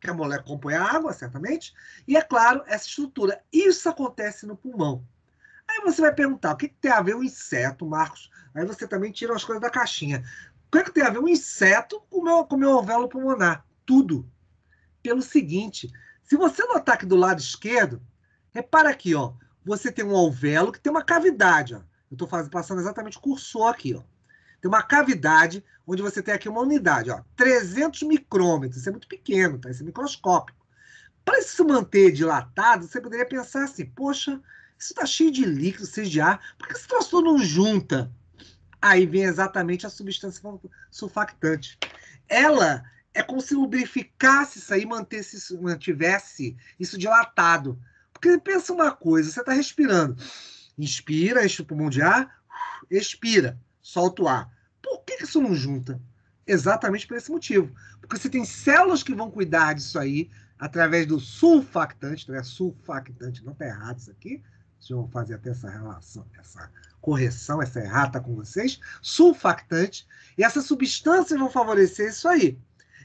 que a molécula compõe a água, certamente, e é claro, essa estrutura. Isso acontece no pulmão. Aí você vai perguntar, o que tem a ver o inseto, Marcos? Aí você também tira as coisas da caixinha. O que tem a ver um inseto com o meu alvéolo pulmonar? Tudo. Pelo seguinte, se você notar aqui do lado esquerdo, repara aqui, ó, você tem um alvéolo que tem uma cavidade. Ó. Eu estou passando exatamente o cursor aqui. Ó. Tem uma cavidade onde você tem aqui uma unidade, ó, 300 micrômetros. Isso é muito pequeno, tá? Isso é microscópico. Para isso se manter dilatado, você poderia pensar assim, poxa, isso está cheio de líquido, cheio de ar, por que esse troço não junta? Aí vem exatamente a substância sulfactante. Ela é como se lubrificasse isso aí, mantivesse isso dilatado. Porque pensa uma coisa, você está respirando. Inspira, enche o pulmão de ar, expira, solta o ar. Por que isso não junta? Exatamente por esse motivo. Porque você tem células que vão cuidar disso aí através do sulfactante, não é sulfactante, não está errado isso aqui. Deixa eu fazer até essa relação, essa correção, essa errata com vocês. Sulfactante. E essas substâncias vão favorecer isso aí.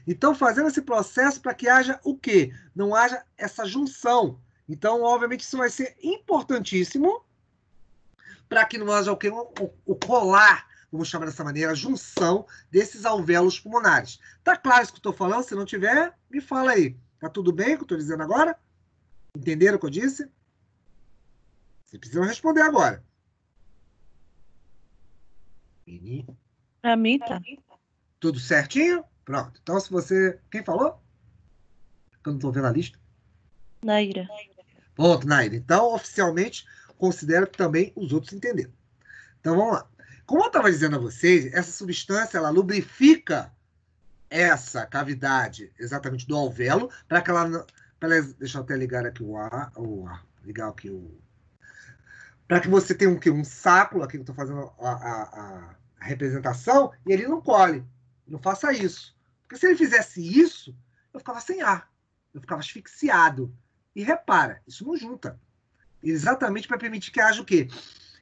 Então, fazendo esse processo para que haja o quê? Não haja essa junção. Então, obviamente, isso vai ser importantíssimo para que não haja o quê? O colar, vamos chamar dessa maneira, a junção desses alvéolos pulmonares. Tá claro isso que eu estou falando? Se não tiver, me fala aí. Tá tudo bem o que eu estou dizendo agora? Entenderam o que eu disse? Vocês precisam responder agora. Pra mim, tá. Tudo certinho? Pronto. Então, se você... Quem falou? Eu não estou vendo a lista. Naira. Pronto, Naira. Então, oficialmente, considero que também os outros entenderam. Então, vamos lá. Como eu estava dizendo a vocês, essa substância, ela lubrifica essa cavidade exatamente do alvéolo para que ela... Deixa eu até ligar aqui ligar aqui para que você tenha um saco, aqui que eu estou fazendo a representação, e ele não colhe. Não faça isso. Porque se ele fizesse isso, eu ficava sem ar. Eu ficava asfixiado. E repara, isso não junta. Exatamente para permitir que haja o quê?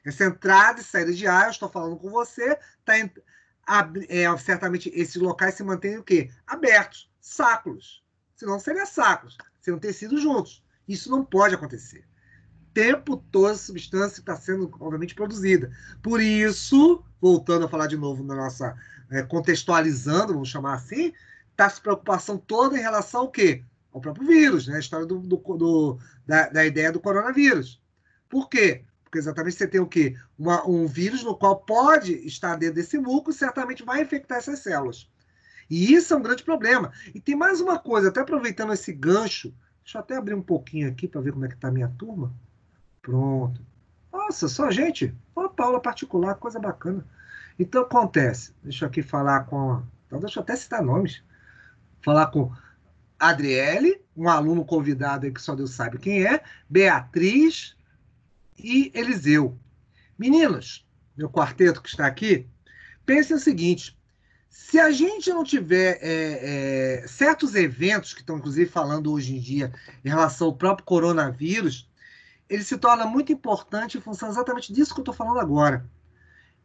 Essa entrada e saída de ar, eu estou falando com você, certamente esses locais se mantêm o quê? Abertos, sacos. Senão seria sacos, seriam tecidos juntos. Isso não pode acontecer. Tempo todo a substância está sendo, obviamente, produzida. Por isso, voltando a falar de novo na nossa, contextualizando, vamos chamar assim, está essa preocupação toda em relação ao quê? Ao próprio vírus, né? A história da ideia do coronavírus. Por quê? Porque exatamente você tem o quê? Um vírus no qual pode estar dentro desse muco e certamente vai infectar essas células. E isso é um grande problema. E tem mais uma coisa, até aproveitando esse gancho, deixa eu até abrir um pouquinho aqui para ver como é que está a minha turma. Pronto. Nossa, só gente. Uma aula particular, coisa bacana. Então acontece. Deixa eu aqui falar com. Então, deixa eu até citar nomes. Falar com Adriele, um aluno convidado aí que só Deus sabe quem é, Beatriz e Eliseu. Meninas, meu quarteto que está aqui, pensem o seguinte: se a gente não tiver certos eventos que estão, inclusive, falando hoje em dia em relação ao próprio coronavírus, ele se torna muito importante em função exatamente disso que eu estou falando agora.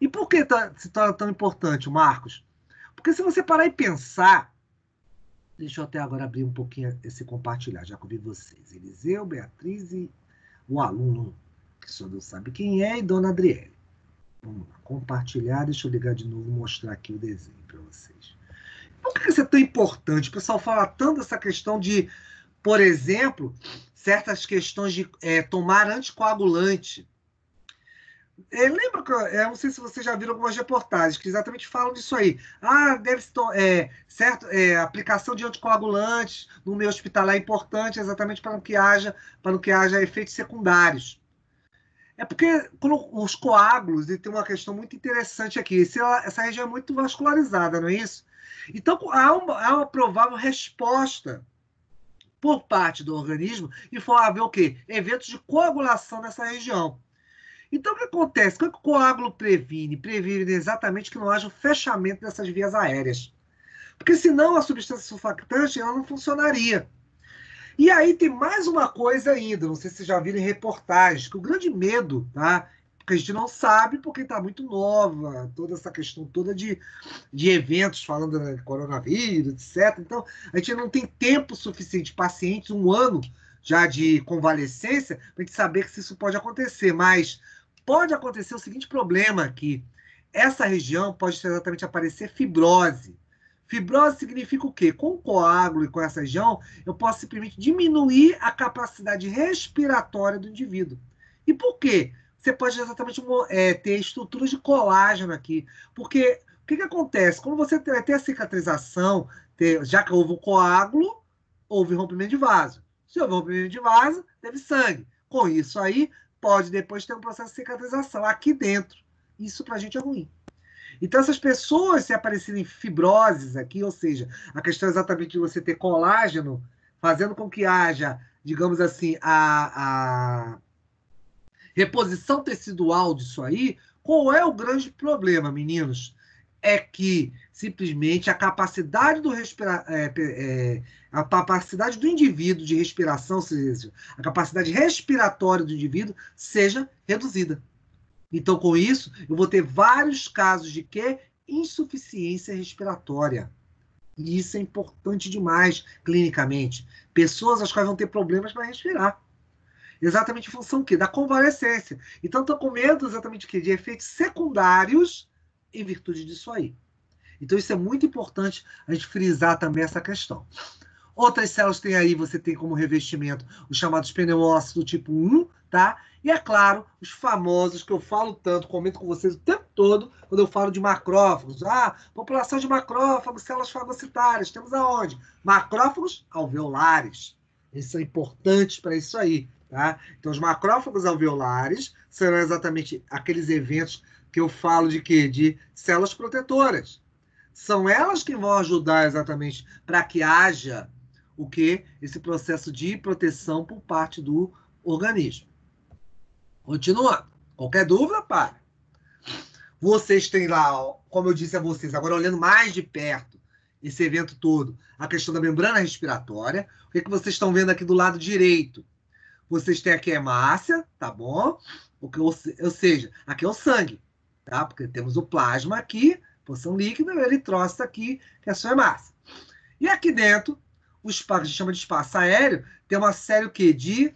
E por que se torna tão importante, Marcos? Porque se você parar e pensar, deixa eu até agora abrir um pouquinho esse compartilhar, já que eu vi vocês. Eliseu, Beatriz e o aluno que só Deus sabe quem é, e Dona Adriele. Vamos lá, compartilhar, deixa eu ligar de novo, mostrar aqui o desenho para vocês. Por que isso é tão importante? O pessoal fala tanto dessa questão de, por exemplo, certas questões de tomar anticoagulante. Lembra que, não sei se vocês já viram algumas reportagens que exatamente falam disso aí. Ah, deve-se, certo, aplicação de anticoagulantes no meio hospitalar é importante exatamente para não que haja efeitos secundários. É porque quando os coágulos, e tem uma questão muito interessante aqui, essa região é muito vascularizada, não é isso? Então, há uma provável resposta por parte do organismo e for haver o quê? Eventos de coagulação nessa região. Então, o que acontece? O que o coágulo previne? Previne exatamente que não haja o fechamento dessas vias aéreas. Porque senão a substância surfactante ela não funcionaria. E aí tem mais uma coisa ainda, não sei se vocês já viram em reportagens, que o grande medo, tá? Porque a gente não sabe, porque está muito nova, toda essa questão toda de eventos falando de coronavírus, etc. Então, a gente não tem tempo suficiente, pacientes, 1 ano já de convalescência, para a gente saber que isso pode acontecer. Mas pode acontecer o seguinte problema, que essa região pode exatamente aparecer fibrose. Fibrose significa o quê? Com o coágulo e com essa região, eu posso simplesmente diminuir a capacidade respiratória do indivíduo. E por quê? Você pode exatamente ter estruturas de colágeno aqui. Porque o que acontece? Quando você vai ter a cicatrização, já que houve o coágulo, houve rompimento de vaso. Se houve rompimento de vaso, teve sangue. Com isso aí, pode depois ter um processo de cicatrização aqui dentro. Isso para a gente é ruim. Então, essas pessoas, se aparecerem fibroses aqui, ou seja, a questão exatamente de você ter colágeno, fazendo com que haja, digamos assim, a reposição tecidual disso aí, qual é o grande problema, meninos? É que simplesmente a capacidade a capacidade do indivíduo de respiração, ou seja, a capacidade respiratória do indivíduo seja reduzida. Então, com isso, eu vou ter vários casos de quê? Insuficiência respiratória. E isso é importante demais clinicamente. Pessoas as quais vão ter problemas para respirar. Exatamente em função do quê? Da convalescência. Então, estou com medo exatamente de quê? De efeitos secundários em virtude disso aí. Então, isso é muito importante a gente frisar também essa questão. Outras células tem aí, você tem como revestimento os chamados pneumócitos do tipo 1, tá? E, é claro, os famosos que eu falo tanto, comento com vocês o tempo todo, quando eu falo de macrófagos. Ah, população de macrófagos, células fagocitárias. Temos aonde? Macrófagos alveolares. Eles são importantes para isso aí, tá? Então, os macrófagos alveolares serão exatamente aqueles eventos que eu falo de quê? De células protetoras. São elas que vão ajudar exatamente para que haja o que? Esse processo de proteção por parte do organismo. Continuando. Qualquer dúvida, para. Vocês têm lá, como eu disse a vocês, agora olhando mais de perto esse evento todo, a questão da membrana respiratória. O que vocês estão vendo aqui do lado direito? Vocês têm aqui a hemácia, tá bom? Ou seja, aqui é o sangue, tá? Porque temos o plasma aqui, porção líquida, e o eritrócito aqui, que é a sua hemácia. E aqui dentro, o espaço que a gente chama de espaço aéreo, tem uma série o quê? De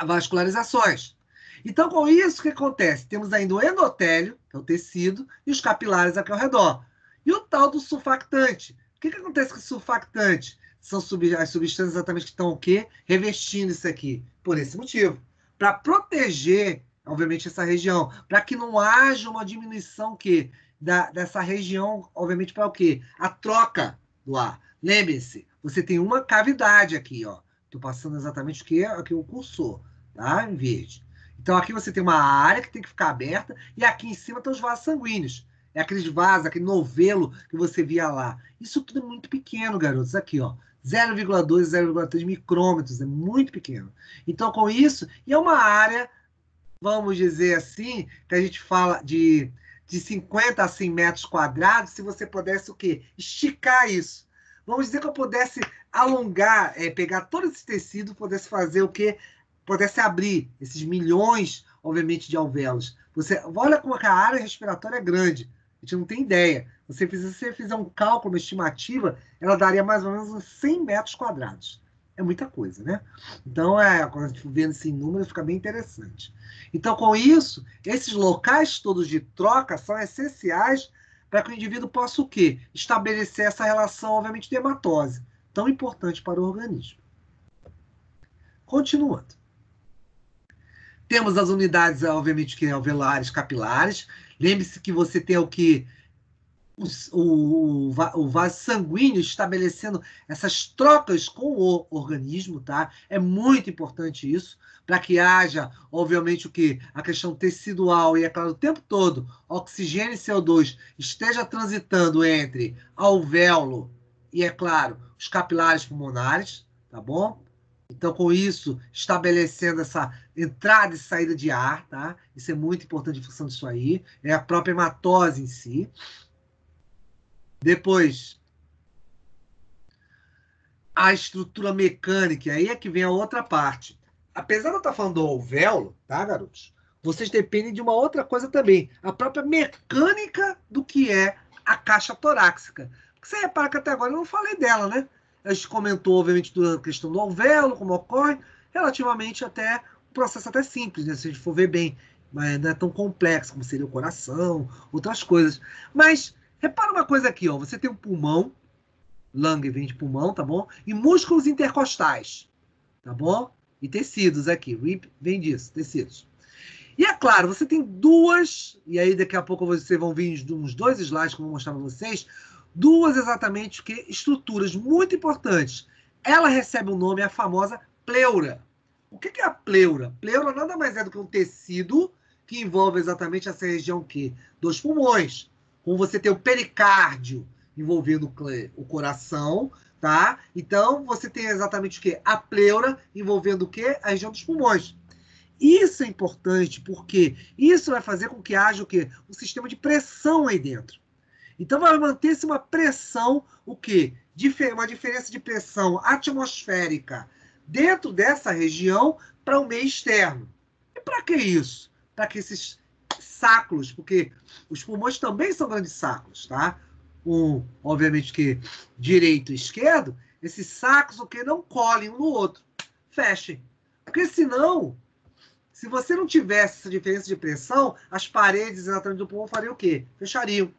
vascularizações. Então, com isso, o que acontece? Temos ainda o endotélio, que é o tecido, e os capilares aqui ao redor. E o tal do surfactante. O que acontece com o surfactante? São as substâncias exatamente que estão o quê? Revestindo isso aqui. Por esse motivo. Para proteger, obviamente, essa região. Para que não haja uma diminuição que dessa região, obviamente, para o quê? A troca do ar. Lembre-se, você tem uma cavidade aqui, ó. Estou passando exatamente o que é aqui o cursor, tá? Em verde. Então, aqui você tem uma área que tem que ficar aberta e aqui em cima estão os vasos sanguíneos. É aqueles vasos, aquele novelo que você via lá. Isso tudo é muito pequeno, garotos. Aqui, ó. 0,2, 0,3 micrômetros. É muito pequeno. Então, com isso, e é uma área, vamos dizer assim, que a gente fala de 50 a 100 metros quadrados, se você pudesse o quê? Esticar isso. Vamos dizer que eu pudesse alongar, pegar todo esse tecido, pudesse fazer o quê? Pudesse abrir esses milhões, obviamente, de alvéolos. Você olha como a área respiratória é grande. A gente não tem ideia. Se você fizer um cálculo, uma estimativa, ela daria mais ou menos uns 100 metros quadrados. É muita coisa, né? Então, quando a gente vendo esse número, fica bem interessante. Então, com isso, esses locais todos de troca são essenciais para que o indivíduo possa o quê? Estabelecer essa relação, obviamente, de hematose, tão importante para o organismo. Continuando. Temos as unidades, obviamente, que alveolares, capilares. Lembre-se que você tem o que? O vaso sanguíneo estabelecendo essas trocas com o organismo, tá? É muito importante isso, para que haja, obviamente, o que? A questão tecidual e, é claro, o tempo todo, oxigênio e CO2 esteja transitando entre alvéolo e, é claro, os capilares pulmonares, tá bom? Então, com isso, estabelecendo essa entrada e saída de ar, tá? Isso é muito importante em função disso aí. É a própria hematose em si. Depois, a estrutura mecânica, aí é que vem a outra parte. Apesar de eu estar falando do alvéolo, tá, garotos? Vocês dependem de uma outra coisa também, a própria mecânica do que é a caixa torácica. Porque você repara que até agora eu não falei dela, né? A gente comentou, obviamente, da questão do alvéolo, como ocorre, relativamente até um processo até simples, né? Se a gente for ver bem, mas não é tão complexo como seria o coração, outras coisas. Mas repara uma coisa aqui, ó. Você tem um pulmão, lung vem de pulmão, tá bom? E músculos intercostais, tá bom? E tecidos aqui, rib vem disso, tecidos. E é claro, você tem duas, e aí daqui a pouco vocês vão vir uns 2 slides que eu vou mostrar para vocês, duas exatamente que estruturas muito importantes. Ela recebe o nome, a famosa pleura. O que é a pleura? Pleura nada mais é do que um tecido que envolve exatamente essa região aqui, dos pulmões. Como você tem o pericárdio envolvendo o coração, tá? Então, você tem exatamente o quê? A pleura envolvendo o quê? A região dos pulmões. Isso é importante porque isso vai fazer com que haja o quê? Um sistema de pressão aí dentro. Então vai manter-se uma pressão, o quê? Uma diferença de pressão atmosférica dentro dessa região para o meio externo. E para que isso? Para que esses sacos, porque os pulmões também são grandes sacos, tá? Obviamente que direito e esquerdo, esses sacos o que não colhem um no outro, fechem. Porque senão, se você não tivesse essa diferença de pressão, as paredes exatamente do pulmão fariam o quê? Fechariam.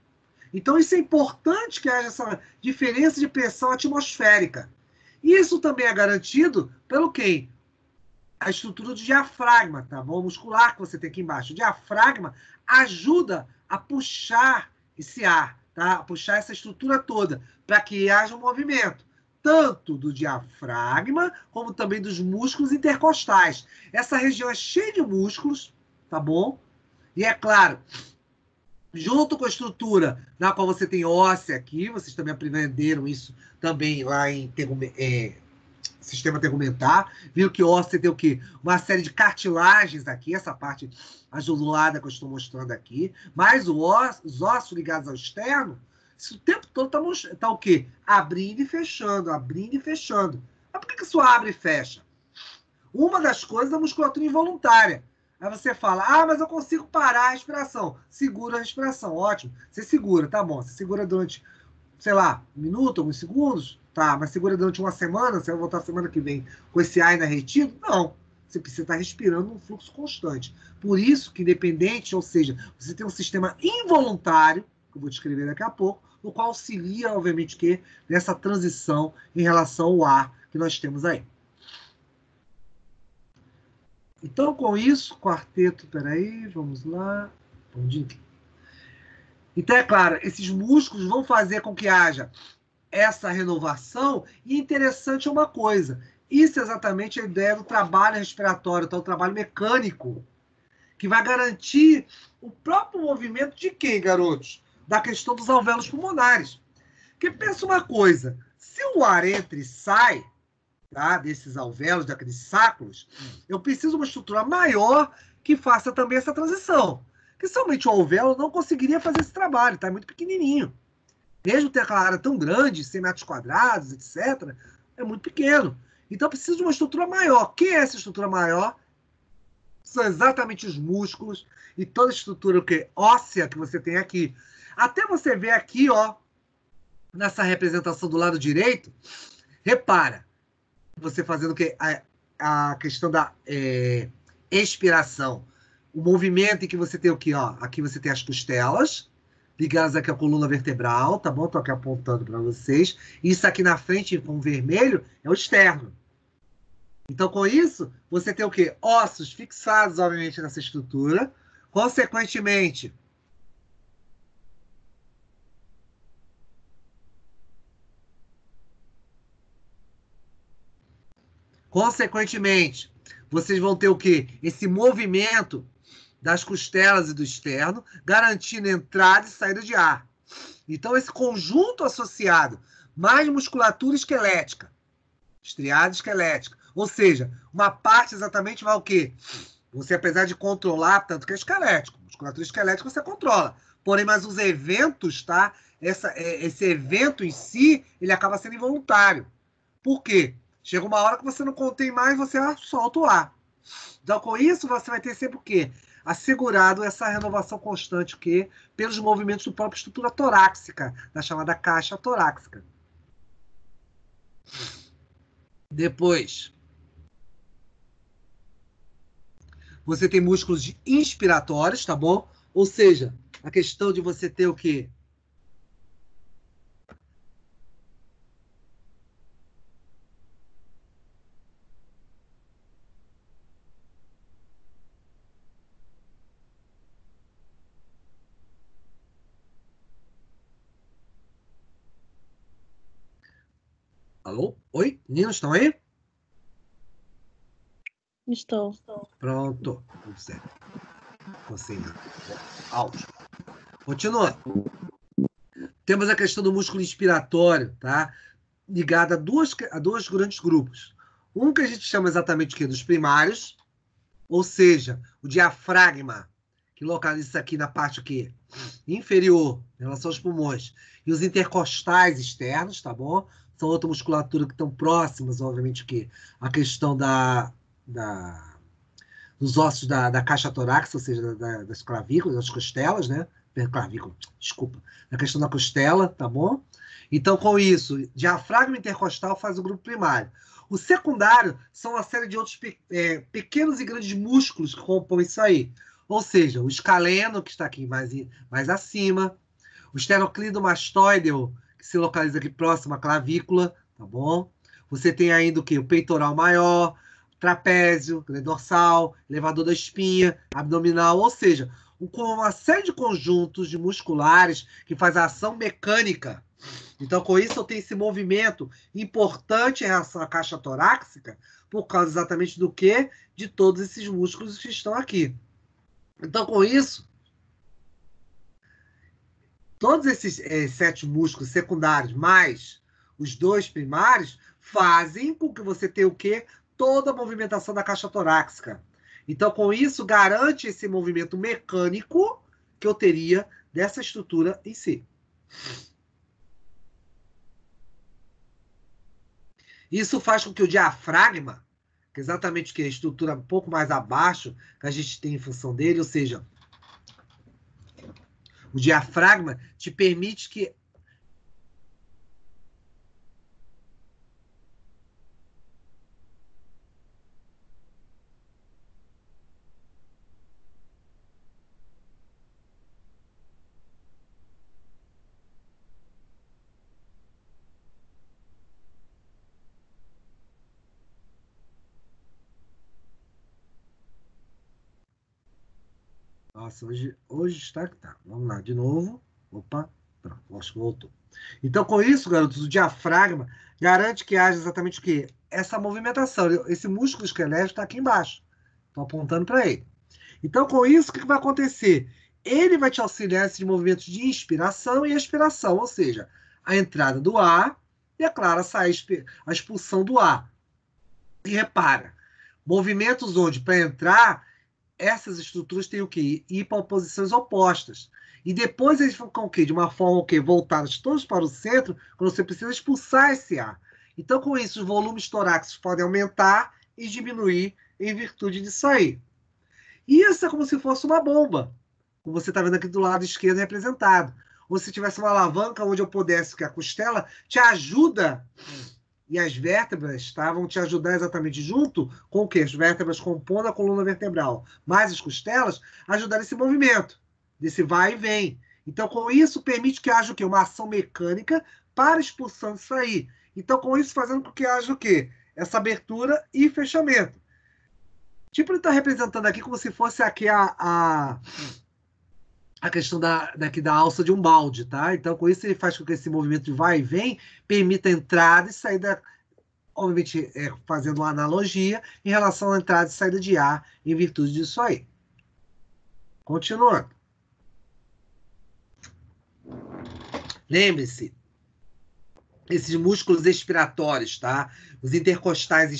Então, isso é importante que haja essa diferença de pressão atmosférica. Isso também é garantido pelo quê? A estrutura do diafragma, tá bom? Muscular que você tem aqui embaixo. O diafragma ajuda a puxar esse ar, tá? A puxar essa estrutura toda, para que haja um movimento, tanto do diafragma, como também dos músculos intercostais. Essa região é cheia de músculos, tá bom? E é claro, junto com a estrutura na qual você tem óssea aqui, vocês também aprenderam isso também lá em sistema tegumentar, viu que óssea tem o quê? Uma série de cartilagens aqui, essa parte azulada que eu estou mostrando aqui, mas os ossos ligados ao externo, isso o tempo todo tá o quê? Abrindo e fechando, abrindo e fechando. Mas por que isso abre e fecha? Uma das coisas é a musculatura involuntária. Aí você fala, mas eu consigo parar a respiração. Segura a respiração, ótimo. Você segura, tá bom. Você segura durante, sei lá, 1 minuto, alguns segundos, tá, mas segura durante uma semana, você vai voltar semana que vem com esse ar ainda retido? Não. Você precisa estar respirando um fluxo constante. Por isso que independente, ou seja, você tem um sistema involuntário, que eu vou descrever daqui a pouco, no qual auxilia, obviamente, que nessa transição em relação ao ar que nós temos aí. Então, com isso, quarteto, peraí, vamos lá. Então, é claro, esses músculos vão fazer com que haja essa renovação, e interessante é uma coisa, isso é exatamente a ideia do trabalho respiratório, então, o trabalho mecânico, que vai garantir o próprio movimento de quem, garotos? Da questão dos alvéolos pulmonares. Porque pensa uma coisa, se o ar entra e sai, tá, desses alvéolos, daqueles sacos, eu preciso de uma estrutura maior que faça também essa transição. Porque somente o alvéolo não conseguiria fazer esse trabalho, tá? É muito pequenininho. Mesmo ter aquela área tão grande, 100 metros quadrados, etc., é muito pequeno. Então, precisa de uma estrutura maior. Quem é essa estrutura maior? São exatamente os músculos e toda a estrutura óssea que você tem aqui. Até você ver aqui, ó, nessa representação do lado direito, repara, você fazendo o quê? A questão da expiração. O movimento em que você tem o quê? Ó, aqui você tem as costelas, ligadas aqui à coluna vertebral, tá bom? Estou aqui apontando para vocês. Isso aqui na frente, com vermelho, é o externo. Então, com isso, você tem o quê? Ossos fixados, obviamente, nessa estrutura. Consequentemente, vocês vão ter o quê? Esse movimento das costelas e do externo, garantindo entrada e saída de ar. Então, esse conjunto associado, mais musculatura esquelética, estriada esquelética, ou seja, uma parte exatamente vai o quê? Você, apesar de controlar, tanto que é esquelético, musculatura esquelética você controla, porém, mas os eventos, tá? Esse evento em si, ele acaba sendo involuntário. Por quê? Chega uma hora que você não contém mais, você solta o ar. Então, com isso, você vai ter sempre o quê? Assegurado essa renovação constante que pelos movimentos da própria estrutura torácica, da chamada caixa torácica. Depois, você tem músculos inspiratórios, tá bom? Ou seja, a questão de você ter o quê? Alô? Oi? Meninos, estão aí? Estou. Pronto. Tudo certo. Consegui. Áudio. Continua. Temos a questão do músculo inspiratório, tá? Ligado a dois grandes grupos. Um que a gente chama exatamente dos primários, ou seja, o diafragma, que localiza isso aqui na parte aqui, inferior, em relação aos pulmões, e os intercostais externos, tá bom? São outra musculatura que estão próximas, obviamente, que a questão dos ossos da caixa torácica, ou seja, das clavículas, das costelas, né? Clavícula, desculpa. Na questão da costela, tá bom? Então, com isso, diafragma intercostal faz o grupo primário. O secundário são uma série de outros pequenos e grandes músculos que compõem isso aí. Ou seja, o escaleno, que está aqui mais acima, o esternocleidomastoideo, que se localiza aqui próximo à clavícula, tá bom? Você tem ainda o quê? O peitoral maior, trapézio, dorsal, elevador da espinha, abdominal, ou seja, com uma série de conjuntos de musculares que faz a ação mecânica. Então, com isso, eu tenho esse movimento importante em relação à caixa torácica, por causa exatamente do quê? De todos esses músculos que estão aqui. Então, com isso, todos esses 7 músculos secundários, mais os 2 primários, fazem com que você tenha o quê? Toda a movimentação da caixa torácica. Então, com isso, garante esse movimento mecânico que eu teria dessa estrutura em si. Isso faz com que o diafragma, que é exatamente que é a estrutura um pouco mais abaixo que a gente tem em função dele, ou seja, o diafragma te permite que Nossa, hoje está que tá. Vamos lá, de novo. Opa, pronto, acho que voltou. Então, com isso, garotos, o diafragma garante que haja exatamente o quê? Essa movimentação. Esse músculo esquelético está aqui embaixo. Estou apontando para ele. Então, com isso, o que vai acontecer? Ele vai te auxiliar nesses movimentos de inspiração e expiração, ou seja, a entrada do ar e, é claro, a expulsão do ar. E repara, movimentos onde, para entrar, essas estruturas têm o quê? Ir para posições opostas. E depois eles ficam o quê? De uma forma o quê? Voltados todos para o centro, quando você precisa expulsar esse ar. Então, com isso, os volumes torácicos podem aumentar e diminuir em virtude disso aí. E isso é como se fosse uma bomba, como você está vendo aqui do lado esquerdo representado. Ou se tivesse uma alavanca onde eu pudesse, que a costela te ajuda E as vértebras, tá, vão te ajudar exatamente junto com o quê? As vértebras compondo a coluna vertebral, mais as costelas, ajudar nesse movimento, desse vai e vem. Então, com isso, permite que haja o quê? Uma ação mecânica para expulsão disso aí. Então, com isso, fazendo com que haja o quê? Essa abertura e fechamento. Tipo, ele está representando aqui como se fosse aqui a questão daqui da alça de um balde, tá? Então, com isso, ele faz com que esse movimento de vai e vem permita entrada e saída, obviamente, fazendo uma analogia em relação à entrada e saída de ar em virtude disso aí. Continuando. Lembre-se, esses músculos expiratórios, tá? Os intercostais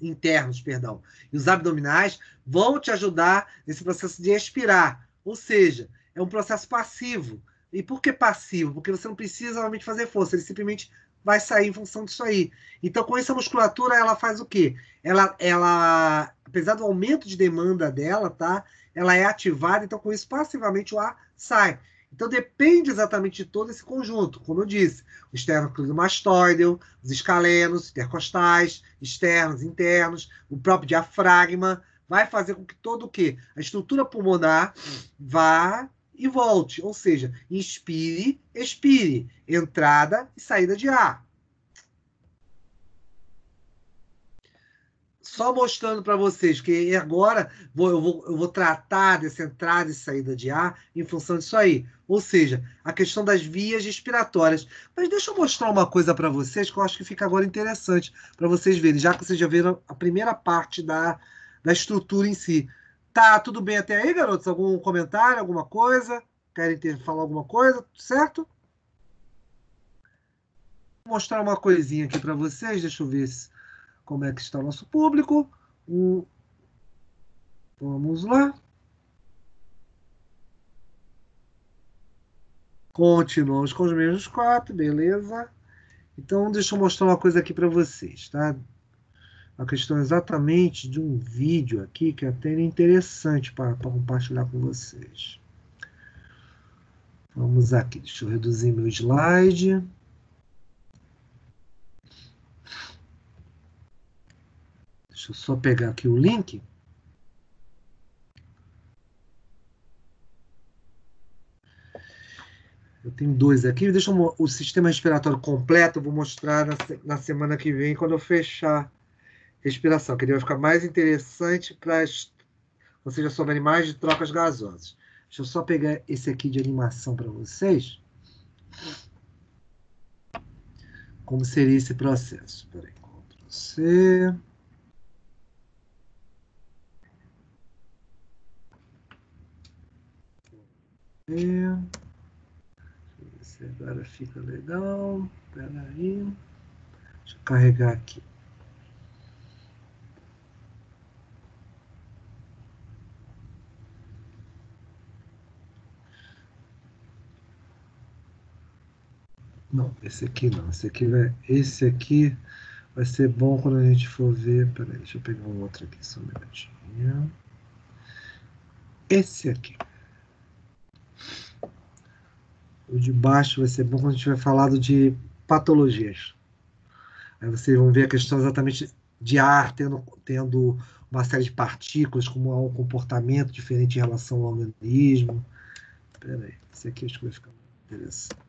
internos, perdão, e os abdominais vão te ajudar nesse processo de expirar. Ou seja, é um processo passivo. E por que passivo? Porque você não precisa realmente fazer força, ele simplesmente vai sair em função disso aí. Então, com essa musculatura, ela faz o quê? Ela, apesar do aumento de demanda dela, tá? Ela é ativada, então com isso, passivamente o ar sai. Então, depende exatamente de todo esse conjunto, como eu disse o esternocleidomastoideo, os escalenos, intercostais, externos, internos, o próprio diafragma, vai fazer com que todo o quê? A estrutura pulmonar vá e volte, ou seja, inspire, expire, entrada e saída de ar. Só mostrando para vocês que agora eu vou tratar dessa entrada e saída de ar em função disso aí. Ou seja, a questão das vias respiratórias. Mas deixa eu mostrar uma coisa para vocês que eu acho que fica agora interessante para vocês verem, já que vocês já viram a primeira parte da estrutura em si. Tá tudo bem até aí, garotos? Algum comentário, alguma coisa? Querem falar alguma coisa? Certo? Vou mostrar uma coisinha aqui para vocês. Deixa eu ver como é que está o nosso público. Vamos lá. Continuamos com os mesmos 4, beleza? Então, deixa eu mostrar uma coisa aqui para vocês, tá? A questão exatamente de um vídeo aqui que é até interessante para compartilhar com vocês. Vamos aqui, deixa eu reduzir meu slide. Deixa eu só pegar aqui o link. Eu tenho 2 aqui. Deixa o sistema respiratório completo, eu vou mostrar na semana que vem, quando eu fechar respiração, que ele vai ficar mais interessante para vocês já souberem mais de trocas gasosas. Deixa eu só pegar esse aqui de animação para vocês. Como seria esse processo? Espera aí, Ctrl+C. Se agora fica legal. Espera aí. Deixa eu carregar aqui. Não, esse aqui não. Esse aqui vai ser bom quando a gente for ver. Peraí, deixa eu pegar um outro aqui, só um minutinho. Esse aqui. O de baixo vai ser bom quando a gente vai falar de patologias. Aí vocês vão ver a questão exatamente de ar tendo uma série de partículas, como há um comportamento diferente em relação ao organismo. Espera aí, esse aqui acho que vai ficar interessante.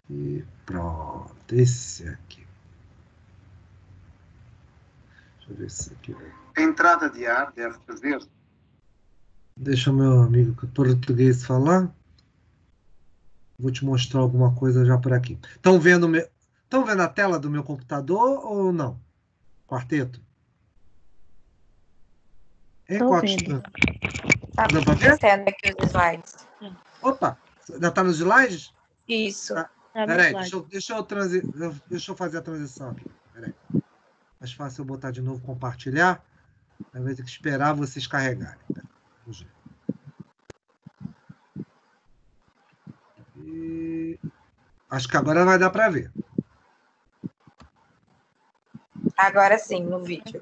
E pronto, esse aqui. Deixa eu ver se aqui. A entrada de ar deve fazer. Deixa o meu amigo português falar. Vou te mostrar alguma coisa já por aqui. Estão vendo a tela do meu computador ou não? Quarteto? Tô vendo. Tá Dá pra ver? aparecendo aqui os slides. Opa, já está nos slides? Isso. Tá. Tá no Peraí, slide. deixa eu fazer a transição aqui. Peraí. Mais fácil eu botar de novo compartilhar. Aí vai ter que esperar vocês carregarem. Vamos ver. Acho que agora vai dar para ver. Agora sim, no vídeo.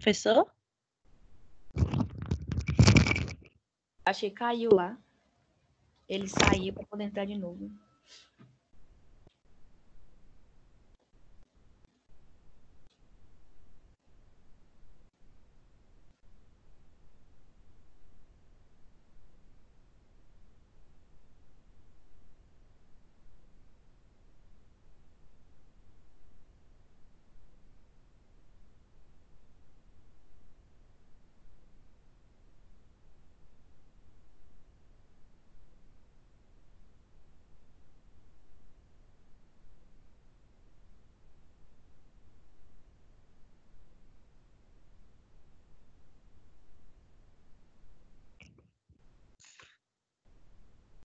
Professor? Achei que caiu lá. Ele saiu para poder entrar de novo.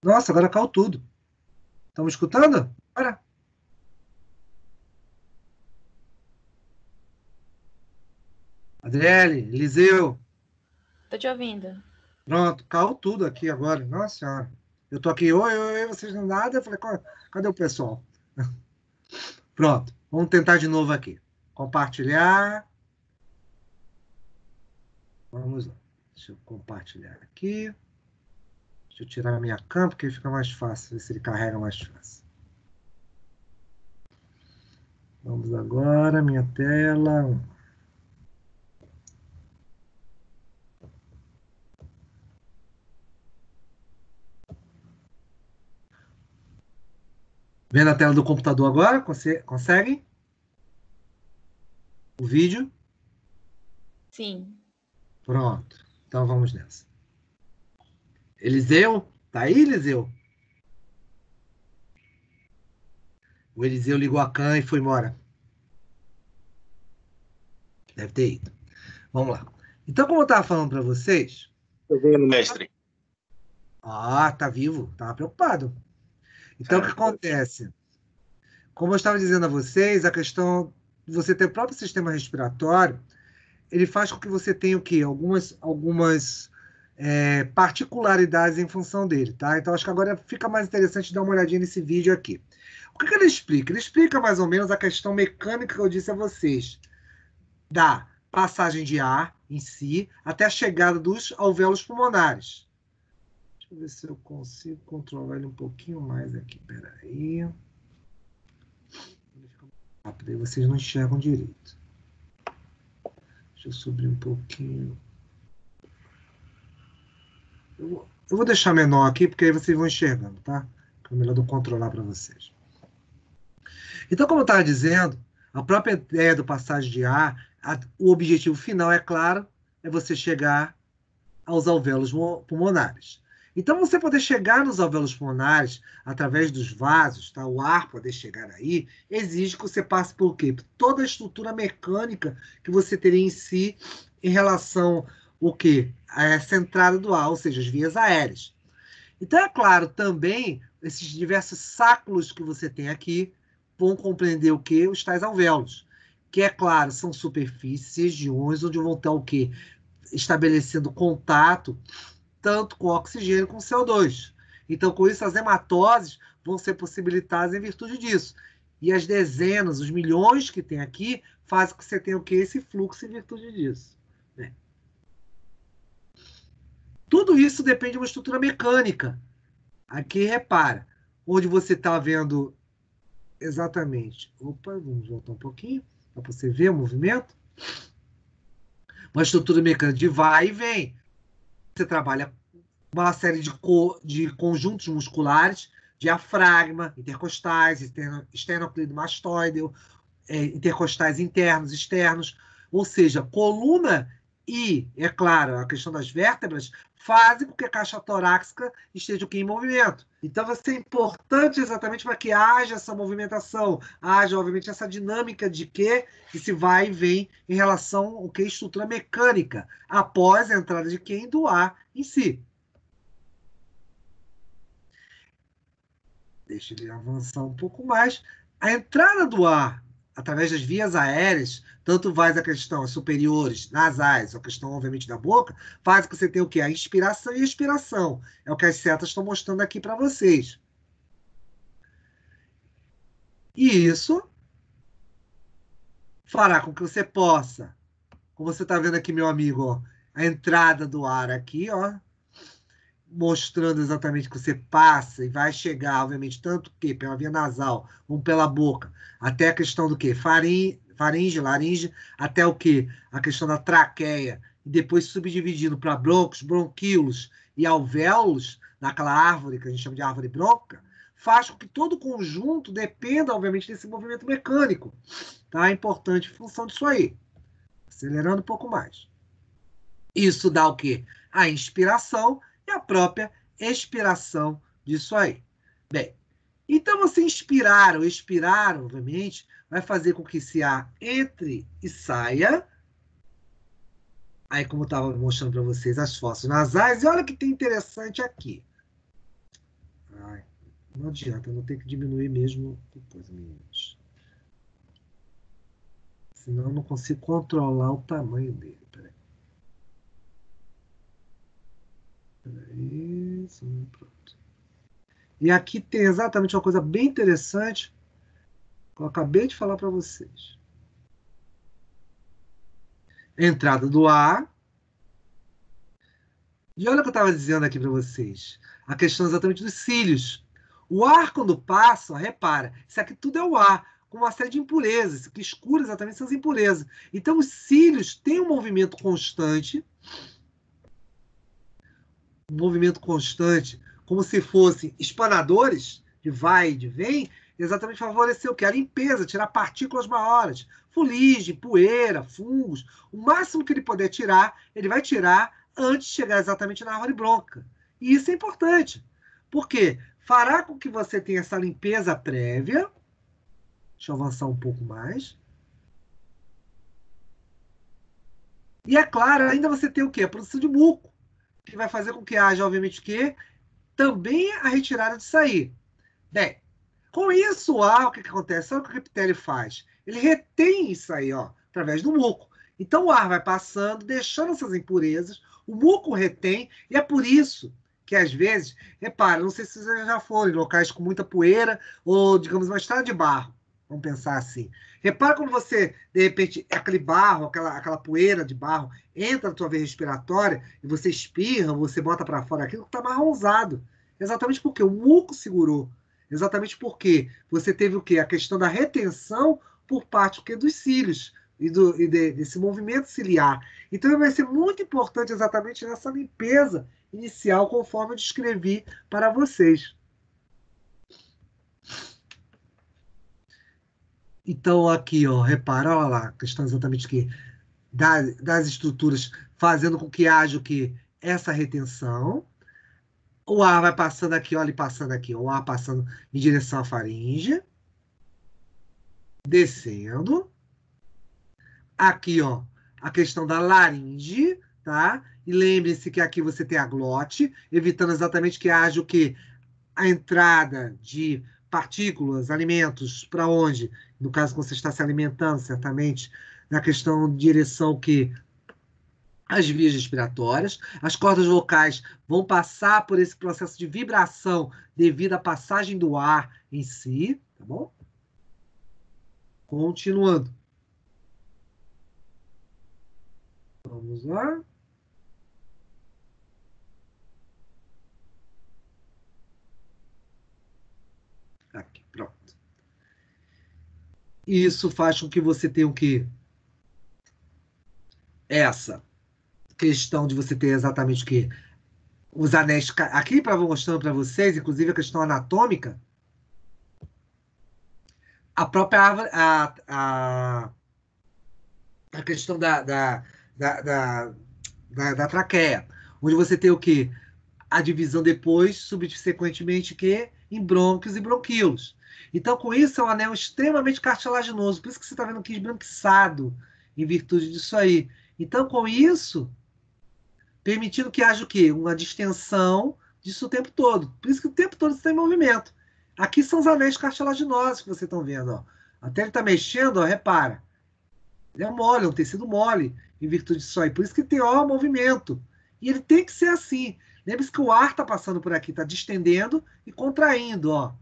Nossa, agora caiu tudo. Estão me escutando? Para. Adriele, Eliseu. Tô te ouvindo. Pronto, caiu tudo aqui agora. Nossa Senhora. Eu tô aqui, oi, oi, vocês não nada. Eu falei, cadê o pessoal? Pronto, vamos tentar de novo aqui. Compartilhar. Vamos lá. Deixa eu compartilhar aqui. Deixa eu tirar a minha câmera, porque fica mais fácil, ver se ele carrega mais fácil. Vamos agora, minha tela. Vendo a tela do computador agora? Consegue? O vídeo? Sim. Pronto. Então vamos nessa. Eliseu? Tá aí, Eliseu? O Eliseu ligou a câmera e foi embora. Deve ter ido. Vamos lá. Então, como eu estava falando para vocês... Tô vendo, mestre. Ah, tá vivo. Tava preocupado. Então, o que acontece? Como eu estava dizendo a vocês, a questão de você ter o próprio sistema respiratório, ele faz com que você tenha o quê? Algumas particularidades em função dele, tá? Então, acho que agora fica mais interessante dar uma olhadinha nesse vídeo aqui. O que ele explica? Ele explica mais ou menos a questão mecânica que eu disse a vocês, da passagem de ar em si até a chegada dos alvéolos pulmonares. Deixa eu ver se eu consigo controlar ele um pouquinho mais aqui. Peraí. Ele fica muito rápido, aí vocês não enxergam direito. Deixa eu subir um pouquinho. Eu vou deixar menor aqui, porque aí vocês vão enxergando, tá? É melhor eu controlar para vocês. Então, como eu estava dizendo, a própria ideia do passagem de ar, o objetivo final, é claro, é você chegar aos alvéolos pulmonares. Então, você poder chegar nos alvéolos pulmonares através dos vasos, tá? O ar poder chegar aí, exige que você passe por quê? Por toda a estrutura mecânica que você teria em si em relação ao quê? A essa entrada do ar, ou seja, as vias aéreas. Então, é claro, também, esses diversos sáculos que você tem aqui vão compreender o quê? Os tais alvéolos. Que, é claro, são superfícies, regiões onde vão estar o quê? Estabelecendo contato tanto com oxigênio como CO2. Então, com isso, as hematoses vão ser possibilitadas em virtude disso. E as dezenas, os milhões que tem aqui, fazem com que você tenha o quê? Esse fluxo em virtude disso. Né? Tudo isso depende de uma estrutura mecânica. Aqui, repara, onde você está vendo exatamente. Opa, vamos voltar um pouquinho, para você ver o movimento. Uma estrutura mecânica de vai e vem. Você trabalha uma série de conjuntos musculares, diafragma, intercostais, esternocleidomastoideo, intercostais internos, externos, ou seja, coluna e, é claro, a questão das vértebras fazem com que a caixa torácica esteja aqui em movimento. Então, vai ser importante exatamente para que haja essa movimentação, haja, obviamente, essa dinâmica de que se vai e vem em relação ao que é estrutura mecânica, após a entrada de quem? Do ar em si. Deixa ele avançar um pouco mais. A entrada do ar através das vias aéreas, tanto faz a questão superiores, nasais, a questão, obviamente, da boca, faz com que você tenha o quê? A inspiração e a expiração. É o que as setas estão mostrando aqui para vocês. E isso fará com que você possa como você está vendo aqui, meu amigo, ó, a entrada do ar aqui, ó, mostrando exatamente que você passa e vai chegar, obviamente, tanto que pela via nasal, como pela boca, até a questão do quê? Faringe, laringe, até o quê? A questão da traqueia, e depois subdividindo para brônquios, bronquíolos e alvéolos, naquela árvore que a gente chama de árvore brônquica, faz com que todo o conjunto dependa, obviamente, desse movimento mecânico. Tá? É importante em função disso aí. Acelerando um pouco mais. Isso dá o quê? A inspiração e a própria expiração disso aí. Bem, então você inspirar ou expirar, obviamente, vai fazer com que esse ar entre e saia. Aí, como eu estava mostrando para vocês, as fossas nasais. E olha o que tem interessante aqui. Ai, não adianta, eu vou ter que diminuir mesmo depois, meninos. Senão eu não consigo controlar o tamanho dele. Peraí, pronto. E aqui tem exatamente uma coisa bem interessante que eu acabei de falar para vocês. Entrada do ar. E olha o que eu estava dizendo aqui para vocês. A questão exatamente dos cílios. O ar, quando passa, ó, repara, isso aqui tudo é o ar, com uma série de impurezas. Isso que escuro exatamente são as impurezas. Então, os cílios têm um movimento constante. Um movimento constante, como se fossem espanadores, de vai e de vem, exatamente favorecer o quê? A limpeza, tirar partículas maiores, fuligem, poeira, fungos. O máximo que ele puder tirar, ele vai tirar antes de chegar exatamente na árvore brônquica. E isso é importante. Por quê? Fará com que você tenha essa limpeza prévia. Deixa eu avançar um pouco mais. E é claro, ainda você tem o quê? A produção de muco, que vai fazer com que haja, obviamente, que também a retirada de sair. Bem, com isso, o ar, o que acontece? Sabe o que o epitélio faz? Ele retém isso aí, ó, através do muco. Então, o ar vai passando, deixando essas impurezas, o muco retém, e é por isso que, às vezes, repara, não sei se vocês já foram em locais com muita poeira, ou, digamos, uma estrada de barro, vamos pensar assim. Repara quando você, de repente, aquele barro, aquela poeira de barro, entra na tua veia respiratória, e você espirra, você bota para fora aquilo que está marronzado. Exatamente porque o muco segurou. Exatamente porque você teve o quê? A questão da retenção por parte dos cílios desse movimento ciliar. Então, vai ser muito importante exatamente nessa limpeza inicial, conforme eu descrevi para vocês. Então, aqui, ó, repara, olha lá, a questão exatamente que das estruturas fazendo com que haja o quê? Essa retenção. O ar vai passando aqui, olha, passando aqui, o ar passando em direção à faringe, descendo. Aqui, ó, a questão da laringe, tá? E lembre-se que aqui você tem a glote, evitando exatamente que haja o quê? A entrada de partículas, alimentos, para onde? No caso que você está se alimentando, certamente, na questão de direção que as vias respiratórias, as cordas vocais vão passar por esse processo de vibração devido à passagem do ar em si, tá bom? Continuando. Vamos lá. Aqui, pronto. Isso faz com que você tenha o quê? Essa questão de você ter exatamente o quê? Os anéis. Aqui, para mostrando para vocês, inclusive a questão anatômica, a própria árvore, a questão da traqueia, onde você tem o quê? A divisão depois, subsequentemente, que em brônquios e bronquíolos. Então, com isso, é um anel extremamente cartilaginoso. Por isso que você está vendo aqui esbranquiçado, em virtude disso aí. Então, com isso, permitindo que haja o quê? Uma distensão disso o tempo todo. Por isso que o tempo todo está em movimento. Aqui são os anéis cartilaginosos que vocês estão vendo. Ó. Até ele está mexendo, ó, repara. Ele é mole, é um tecido mole, em virtude disso aí. Por isso que tem ó, movimento. E ele tem que ser assim. Lembre-se que o ar está passando por aqui, está distendendo e contraindo. Ó.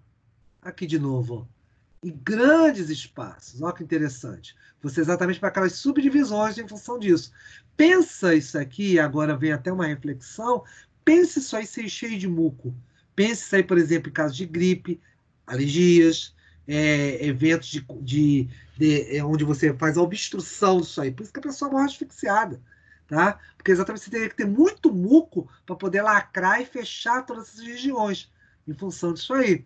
Aqui de novo. Ó. e grandes espaços. Olha que interessante. Você exatamente para aquelas subdivisões em função disso. Pensa isso aqui, agora vem até uma reflexão, pense isso aí ser cheio de muco. Pense isso aí, por exemplo, em caso de gripe, alergias, eventos onde você faz a obstrução disso aí. Por isso que a pessoa morre asfixiada. Tá? Porque exatamente você teria que ter muito muco para poder lacrar e fechar todas essas regiões em função disso aí.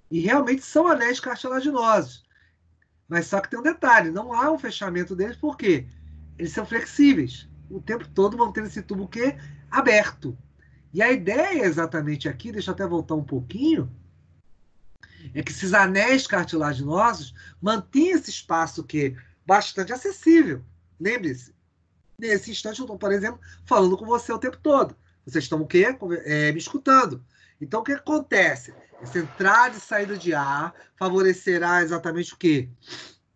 E realmente são anéis cartilaginosos. Mas só que tem um detalhe, não há um fechamento deles, por quê? Eles são flexíveis. O tempo todo mantendo esse tubo que aberto. E a ideia exatamente aqui, deixa eu até voltar um pouquinho, é que esses anéis cartilaginosos mantenham esse espaço que bastante acessível. Lembre-se, nesse instante eu estou, por exemplo, falando com você o tempo todo. Vocês estão o quê? Me escutando. Então, o que acontece? Essa entrada e saída de ar favorecerá exatamente o quê?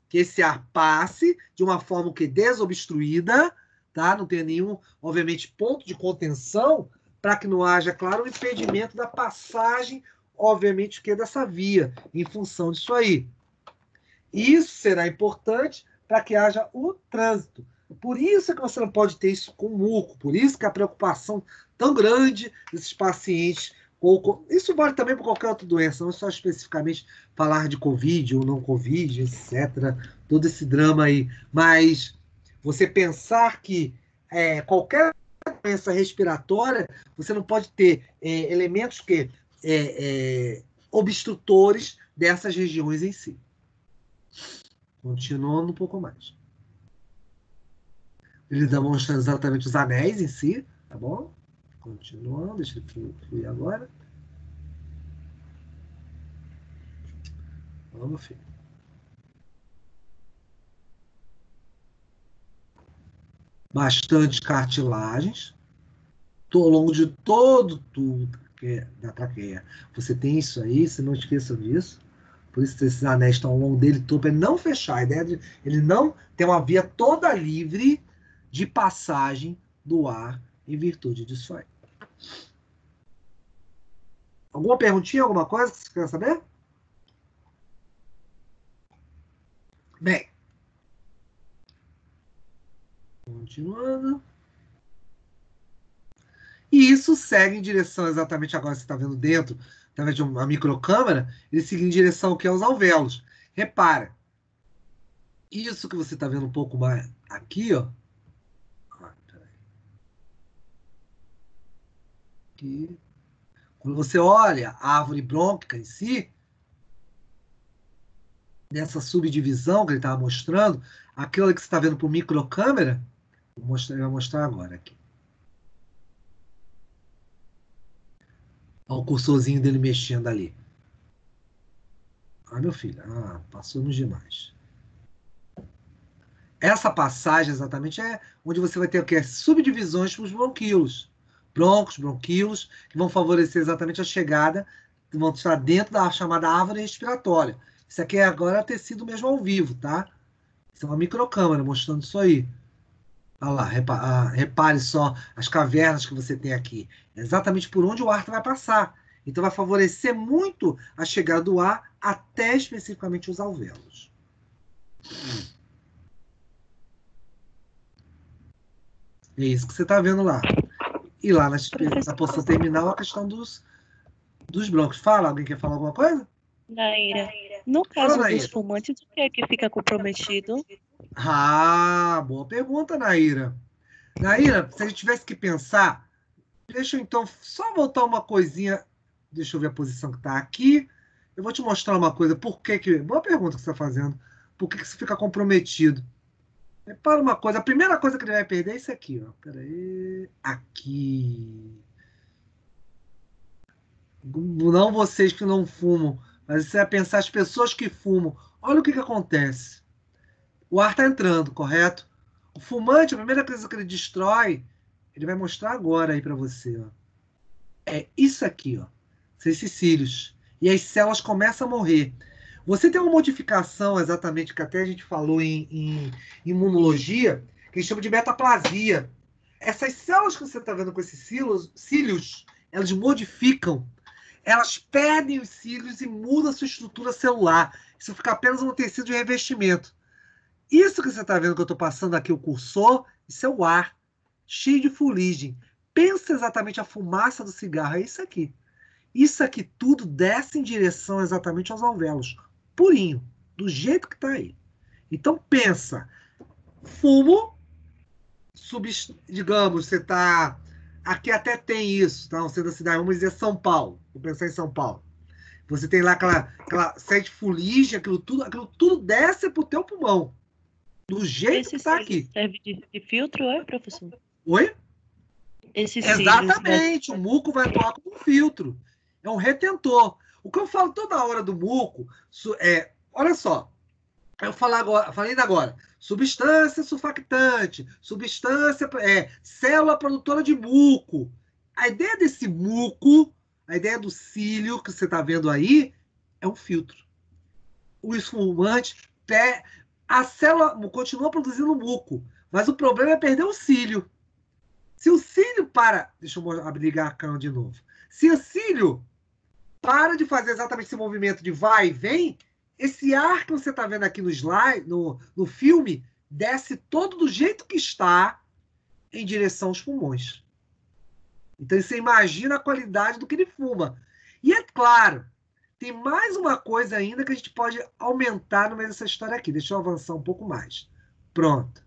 Que esse ar passe de uma forma que desobstruída, tá? Não tenha nenhum, obviamente, ponto de contenção, para que não haja, claro, um impedimento da passagem, obviamente, que dessa via, em função disso aí. Isso será importante para que haja o trânsito. Por isso que você não pode ter isso com muco, por isso que a preocupação tão grande desses pacientes. Isso vale também para qualquer outra doença, não só especificamente falar de Covid ou não Covid, etc. Todo esse drama aí. Mas você pensar que qualquer doença respiratória, você não pode ter elementos que obstrutores dessas regiões em si. Continuando um pouco mais. Ele demonstra exatamente os anéis em si, tá bom? Continuando, deixa eu fluir agora. Vamos, filho. Bastante cartilagens. Ao longo de todo o tubo da traqueia. Você tem isso aí, se não esqueçam disso. Por isso esses anéis estão ao longo dele todo, para ele não fechar. A ideia de ele não ter uma via toda livre de passagem do ar em virtude disso aí. Alguma perguntinha, alguma coisa que você quer saber? Bem. Continuando. E isso segue em direção exatamente agora, você está vendo dentro, através de uma microcâmera, ele segue em direção ao que é os alvéolos. Repara, isso que você está vendo um pouco mais aqui, ó. Aqui. Quando você olha a árvore brônquica em si, nessa subdivisão que ele estava mostrando, aquilo que você está vendo por microcâmera, ele vai mostrar agora aqui. Olha o cursorzinho dele mexendo ali. Ah, meu filho, passou nos demais. Essa passagem exatamente é onde você vai ter o quê? Subdivisões para os bronquíolos. Broncos, bronquíolos, que vão favorecer exatamente a chegada, que vão estar dentro da chamada árvore respiratória. Isso aqui agora é tecido mesmo ao vivo, tá? Isso é uma microcâmera mostrando isso aí. Olha lá, repare só as cavernas que você tem aqui. É exatamente por onde o ar vai passar. Então vai favorecer muito a chegada do ar até especificamente os alvéolos. É isso que você está vendo lá. E lá na porção terminal a questão dos brônquios. Fala, alguém quer falar alguma coisa? Naira, no caso dos fumantes, o que é que fica comprometido? Boa pergunta, Naira. Naira, se a gente tivesse que pensar, deixa eu então só voltar uma coisinha. Deixa eu ver a posição que está aqui. Eu vou te mostrar uma coisa. Por que... Boa pergunta que você está fazendo. Por que você fica comprometido? Repara uma coisa. A primeira coisa que ele vai perder é isso aqui. Ó. Peraí. Aqui. Não vocês que não fumam, mas você vai pensar as pessoas que fumam. Olha o que acontece. O ar está entrando, correto? O fumante, a primeira coisa que ele destrói, ele vai mostrar agora aí para você. Ó. É isso aqui, ó. São esses cílios. E as células começam a morrer. Você tem uma modificação, exatamente, que até a gente falou em imunologia, que a gente chama de metaplasia. Essas células que você está vendo com esses cílios, elas modificam. elas perdem os cílios e mudam a sua estrutura celular. Isso fica apenas um tecido de revestimento. Isso que você está vendo que eu estou passando aqui, o cursor, isso é o ar, cheio de fuligem. Pensa exatamente a fumaça do cigarro, é isso aqui. Isso aqui tudo desce em direção exatamente aos alvéolos, purinho, do jeito que está aí. Então pensa, fumo, digamos, você está... Aqui até tem isso, tá? Você da cidade, vamos dizer São Paulo, vou pensar em São Paulo. Você tem lá aquela série de fuligem, aquilo tudo desce para o teu pulmão. Do jeito que está aqui. Serve de filtro, é, professor? Oi? Exatamente, o muco vai atuar como um filtro. É um retentor. O que eu falo toda hora do muco é, olha só, falei agora, substância surfactante, célula produtora de muco. A ideia desse muco, a ideia do cílio que você está vendo aí, é um filtro. O esfumante, a célula continua produzindo muco, mas o problema é perder o cílio. Se o cílio para... Deixa eu ligar a câmera de novo. Se o cílio para de fazer exatamente esse movimento de vai e vem, esse ar que você está vendo aqui no slide, no filme, desce todo do jeito que está em direção aos pulmões. Então você imagina a qualidade do que ele fuma. E é claro, tem mais uma coisa ainda que a gente pode aumentar no meio dessa história aqui. Deixa eu avançar um pouco mais. Pronto.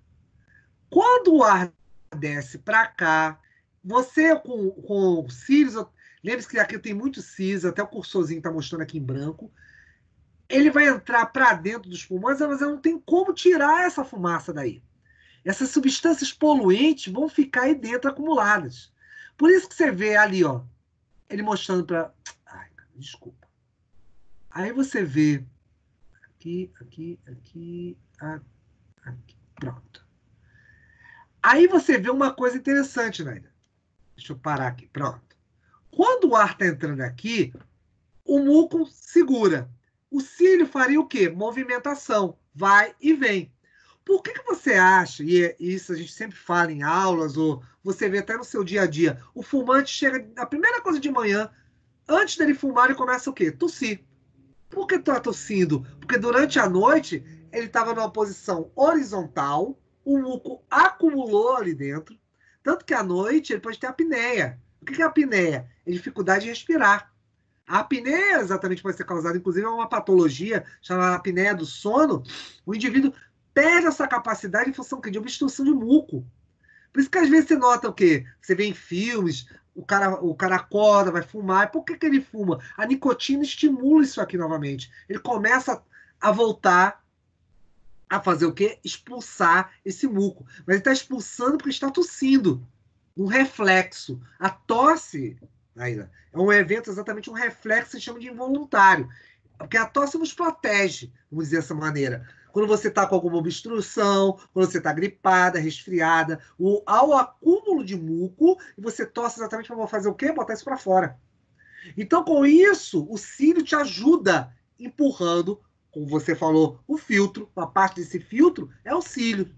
Quando o ar desce para cá, você com cílios, lembre-se que aqui tem muitos cílios, até o cursorzinho está mostrando aqui em branco, ele vai entrar para dentro dos pulmões, mas não tem como tirar essa fumaça daí. Essas substâncias poluentes vão ficar aí dentro acumuladas. Por isso que você vê ali, ó, ele mostrando para... Ai, desculpa. Aí você vê aqui, aqui. Pronto. Aí você vê uma coisa interessante, Naida. Deixa eu parar aqui. Pronto. Quando o ar está entrando aqui, o muco segura. O cílio faria o quê? Movimentação. Vai e vem. Por que você acha, e isso a gente sempre fala em aulas, ou você vê até no seu dia a dia, o fumante chega, a primeira coisa de manhã, antes dele fumar, ele começa o quê? Tossir. Por que está tossindo? Porque durante a noite, ele estava numa posição horizontal, o muco acumulou ali dentro, tanto que à noite ele pode ter apneia. O que é apneia? É dificuldade de respirar. A apneia exatamente pode ser causada, inclusive, é uma patologia chamada apneia do sono. O indivíduo perde essa capacidade em função de obstrução de muco. Por isso que às vezes você nota o quê? Você vê em filmes, o cara acorda, vai fumar. Por que ele fuma? A nicotina estimula isso aqui novamente. Ele começa a voltar a fazer o quê? Expulsar esse muco. Mas ele está expulsando porque está tossindo. Um reflexo. A tosse, Aida, é um evento, exatamente um reflexo que se chama de involuntário. Porque a tosse nos protege, vamos dizer dessa maneira. Quando você está com alguma obstrução, quando você está gripada, resfriada, ao acúmulo de muco, e você tosse exatamente para fazer o quê? Botar isso para fora. Então, com isso, o cílio te ajuda empurrando, como você falou, o filtro. A parte desse filtro é o cílio.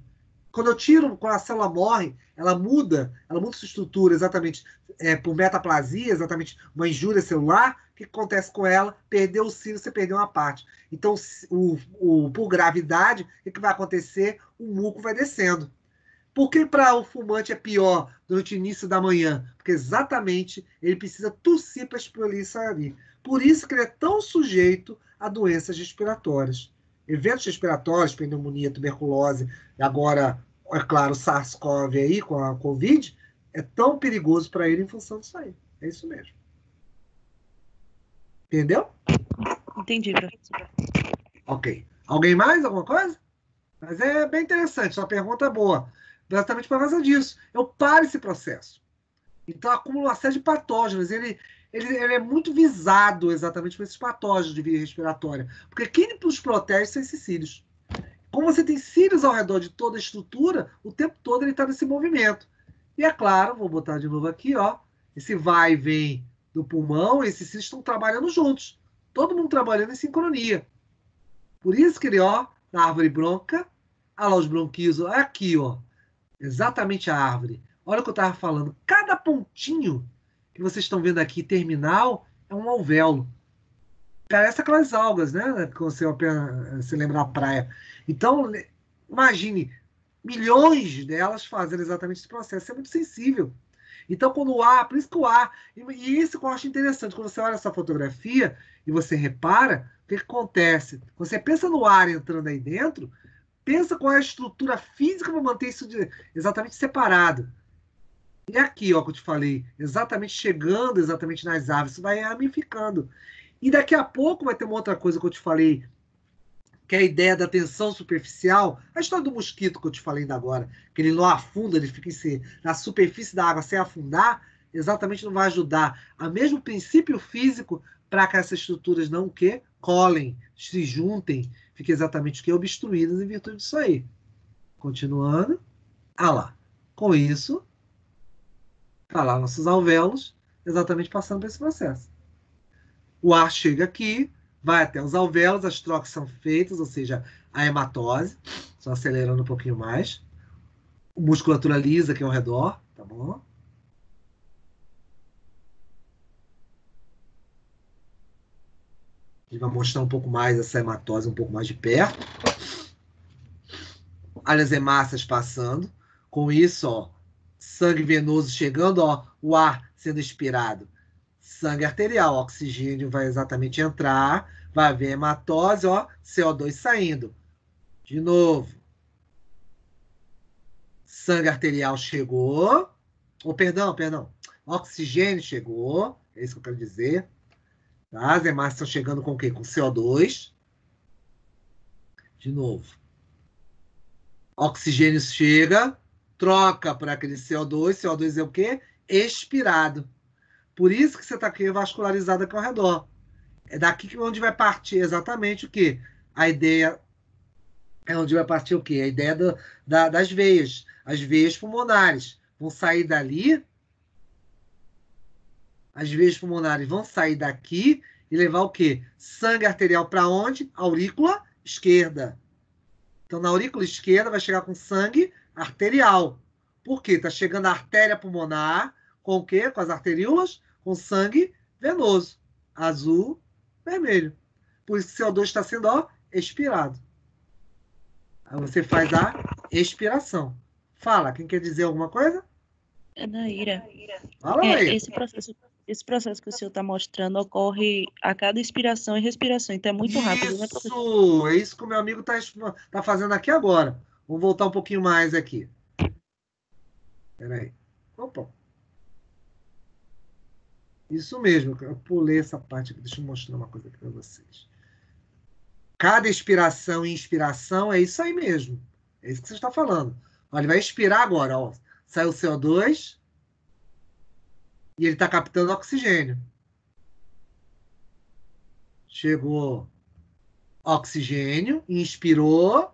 Quando eu tiro, quando a célula morre, ela muda sua estrutura exatamente por metaplasia, exatamente uma injúria celular. O que acontece com ela? Perdeu o cílio, você perdeu uma parte. Então, por gravidade, o que vai acontecer? O muco vai descendo. Por que para o fumante é pior durante o início da manhã? Porque exatamente ele precisa tossir para expelir isso ali. Por isso que ele é tão sujeito a doenças respiratórias. Eventos respiratórios, pneumonia, tuberculose, e agora, é claro, o SARS-CoV aí, com a Covid, é tão perigoso para ele em função disso aí. É isso mesmo. Entendeu? Entendi, professor. Ok. Alguém mais? Alguma coisa? Mas é bem interessante, sua pergunta é boa. Exatamente por causa disso. Eu paro esse processo. Então, acumula uma série de patógenos. Ele é muito visado exatamente por esses patógenos de via respiratória. Porque quem nos protege são esses cílios. Como você tem cílios ao redor de toda a estrutura, o tempo todo ele está nesse movimento. E é claro, vou botar de novo aqui, ó, esse vai e vem do pulmão, esses cílios estão trabalhando juntos. Todo mundo trabalhando em sincronia. Por isso que ele, ó, na árvore bronca, olha lá os bronquíolos, aqui, ó, exatamente a árvore. Olha o que eu estava falando. Cada pontinho que vocês estão vendo aqui, terminal, é um alvéolo. Parece aquelas algas, né? Que você lembra da praia. Então, imagine, milhões delas fazendo exatamente esse processo. É muito sensível. Então, quando o ar, por isso que o ar, e isso que eu acho interessante, quando você olha essa fotografia e você repara, o que acontece? Você pensa no ar entrando aí dentro, pensa qual é a estrutura física para manter isso exatamente separado. E aqui, ó, que eu te falei, exatamente chegando exatamente nas árvores, isso vai ramificando. E daqui a pouco vai ter uma outra coisa que eu te falei, que é a ideia da tensão superficial, a história do mosquito que eu te falei ainda agora, que ele não afunda, ele fica na superfície da água sem afundar, exatamente não vai ajudar. A mesmo princípio físico para que essas estruturas não colhem, se juntem, fiquem exatamente obstruídas em virtude disso aí. Continuando. Ah lá. Com isso, tá lá nossos alvéolos, exatamente passando por esse processo. O ar chega aqui, vai até os alvéolos, as trocas são feitas, ou seja, a hematose, só acelerando um pouquinho mais. Musculatura lisa aqui ao redor, tá bom? A gente vai mostrar um pouco mais essa hematose, um pouco mais de perto. Olha as hemácias passando. Com isso, ó, sangue venoso chegando, ó, o ar sendo expirado. Sangue arterial, oxigênio vai exatamente entrar, vai haver hematose, ó, CO2 saindo. De novo. Sangue arterial chegou. Oh, perdão. Oxigênio chegou. É isso que eu quero dizer. Tá? As hemácias estão chegando com o quê? Com CO2. De novo. Oxigênio chega, troca para aquele CO2. CO2 é o quê? Expirado. Por isso que você está aqui vascularizado aqui ao redor. É daqui que onde vai partir exatamente o quê? A ideia é onde vai partir o quê? A ideia das veias. As veias pulmonares vão sair dali. As veias pulmonares vão sair daqui e levar o quê? Sangue arterial para onde? Aurícula esquerda. Então, na aurícula esquerda vai chegar com sangue arterial. Por quê? Está chegando a artéria pulmonar com o quê? Com as arteríolas? Com sangue venoso. Azul, vermelho. Por isso que o CO2 está sendo, ó, expirado. Aí você faz a expiração. Fala, quem quer dizer alguma coisa? Naira, Fala aí. esse processo que o senhor está mostrando ocorre a cada inspiração e respiração, então é muito rápido, né, professor? Isso, é isso que o meu amigo tá fazendo aqui agora. Vamos voltar um pouquinho mais aqui. Espera aí. Opa. Isso mesmo, eu pulei essa parte aqui. Deixa eu mostrar uma coisa aqui para vocês. Cada expiração e inspiração é isso aí mesmo. É isso que você está falando. Olha, ele vai expirar agora. Ó. Saiu o CO2 e ele está captando oxigênio. Chegou oxigênio, inspirou.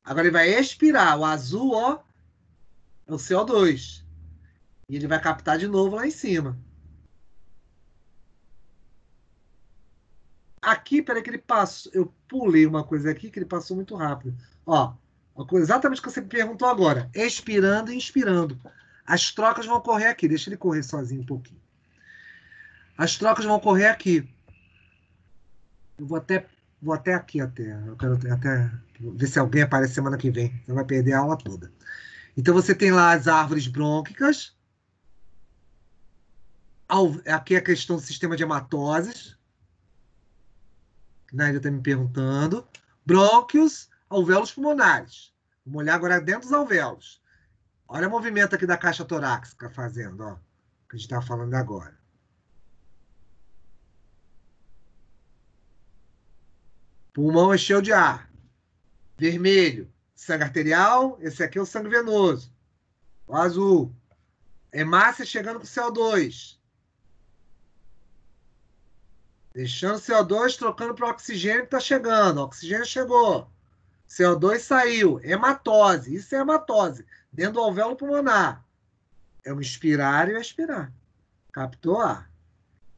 Agora ele vai expirar. O azul, ó, é o CO2. E ele vai captar de novo lá em cima. Aqui, peraí que ele passou. Eu pulei uma coisa aqui que ele passou muito rápido. Ó, exatamente o que você me perguntou agora. Expirando e inspirando. As trocas vão ocorrer aqui. Deixa ele correr sozinho um pouquinho. As trocas vão ocorrer aqui. Eu vou até aqui até. Eu quero até ver se alguém aparece semana que vem. Você vai perder a aula toda. Então você tem lá as árvores brônquicas. Aqui é a questão do sistema de hematoses. Naira está me perguntando. Brônquios, alvéolos pulmonares. Vamos olhar agora dentro dos alvéolos. Olha o movimento aqui da caixa torácica fazendo, ó. Que a gente está falando agora. Pulmão encheu de ar. Vermelho, sangue arterial. Esse aqui é o sangue venoso. O azul. Hemácia chegando com CO2. Deixando CO2, trocando para o oxigênio que está chegando. O oxigênio chegou. CO2 saiu. Hematose. Isso é hematose. Dentro do alvéolo pulmonar. É um inspirar e um expirar. Captou ar.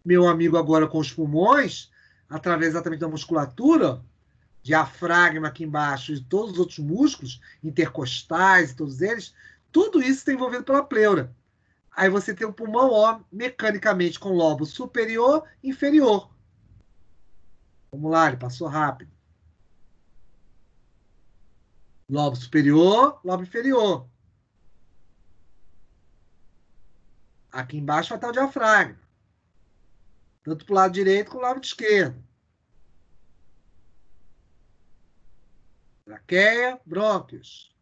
Meu amigo agora com os pulmões, através exatamente da musculatura, diafragma aqui embaixo e todos os outros músculos, intercostais e todos eles, tudo isso está envolvido pela pleura. Aí você tem o pulmão, ó, mecanicamente com lobo superior e inferior. Vamos lá, ele passou rápido. Lobo superior, lobo inferior. Aqui embaixo vai estar o diafragma. Tanto para o lado direito como para o lado esquerdo. Traqueia, brônquios.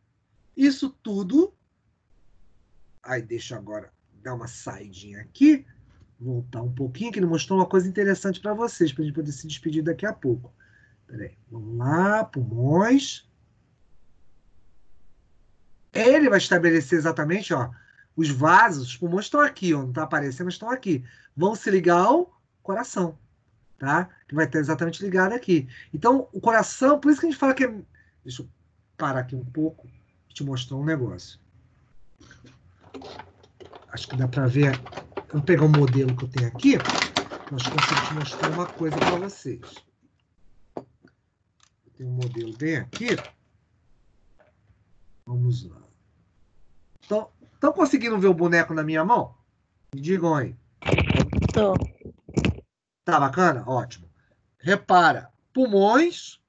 Isso tudo. Aí deixa eu agora dar uma saidinha aqui. Voltar um pouquinho, que ele mostrou uma coisa interessante para vocês, para a gente poder se despedir daqui a pouco. Peraí, vamos lá, pulmões. Ele vai estabelecer exatamente, ó, os vasos, os pulmões estão aqui, ó, não está aparecendo, mas estão aqui. Vão se ligar ao coração, tá? Que vai estar exatamente ligado aqui. Então, o coração, por isso que a gente fala que é... Deixa eu parar aqui um pouco e te mostrar um negócio. Acho que dá para ver. Vou pegar um modelo que eu tenho aqui. Nós conseguimos te mostrar uma coisa para vocês. Eu tenho um modelo bem aqui. Vamos lá. Então, estão conseguindo ver o boneco na minha mão? Me digam aí. Tô. Tá bacana? Ótimo. Repara, pulmões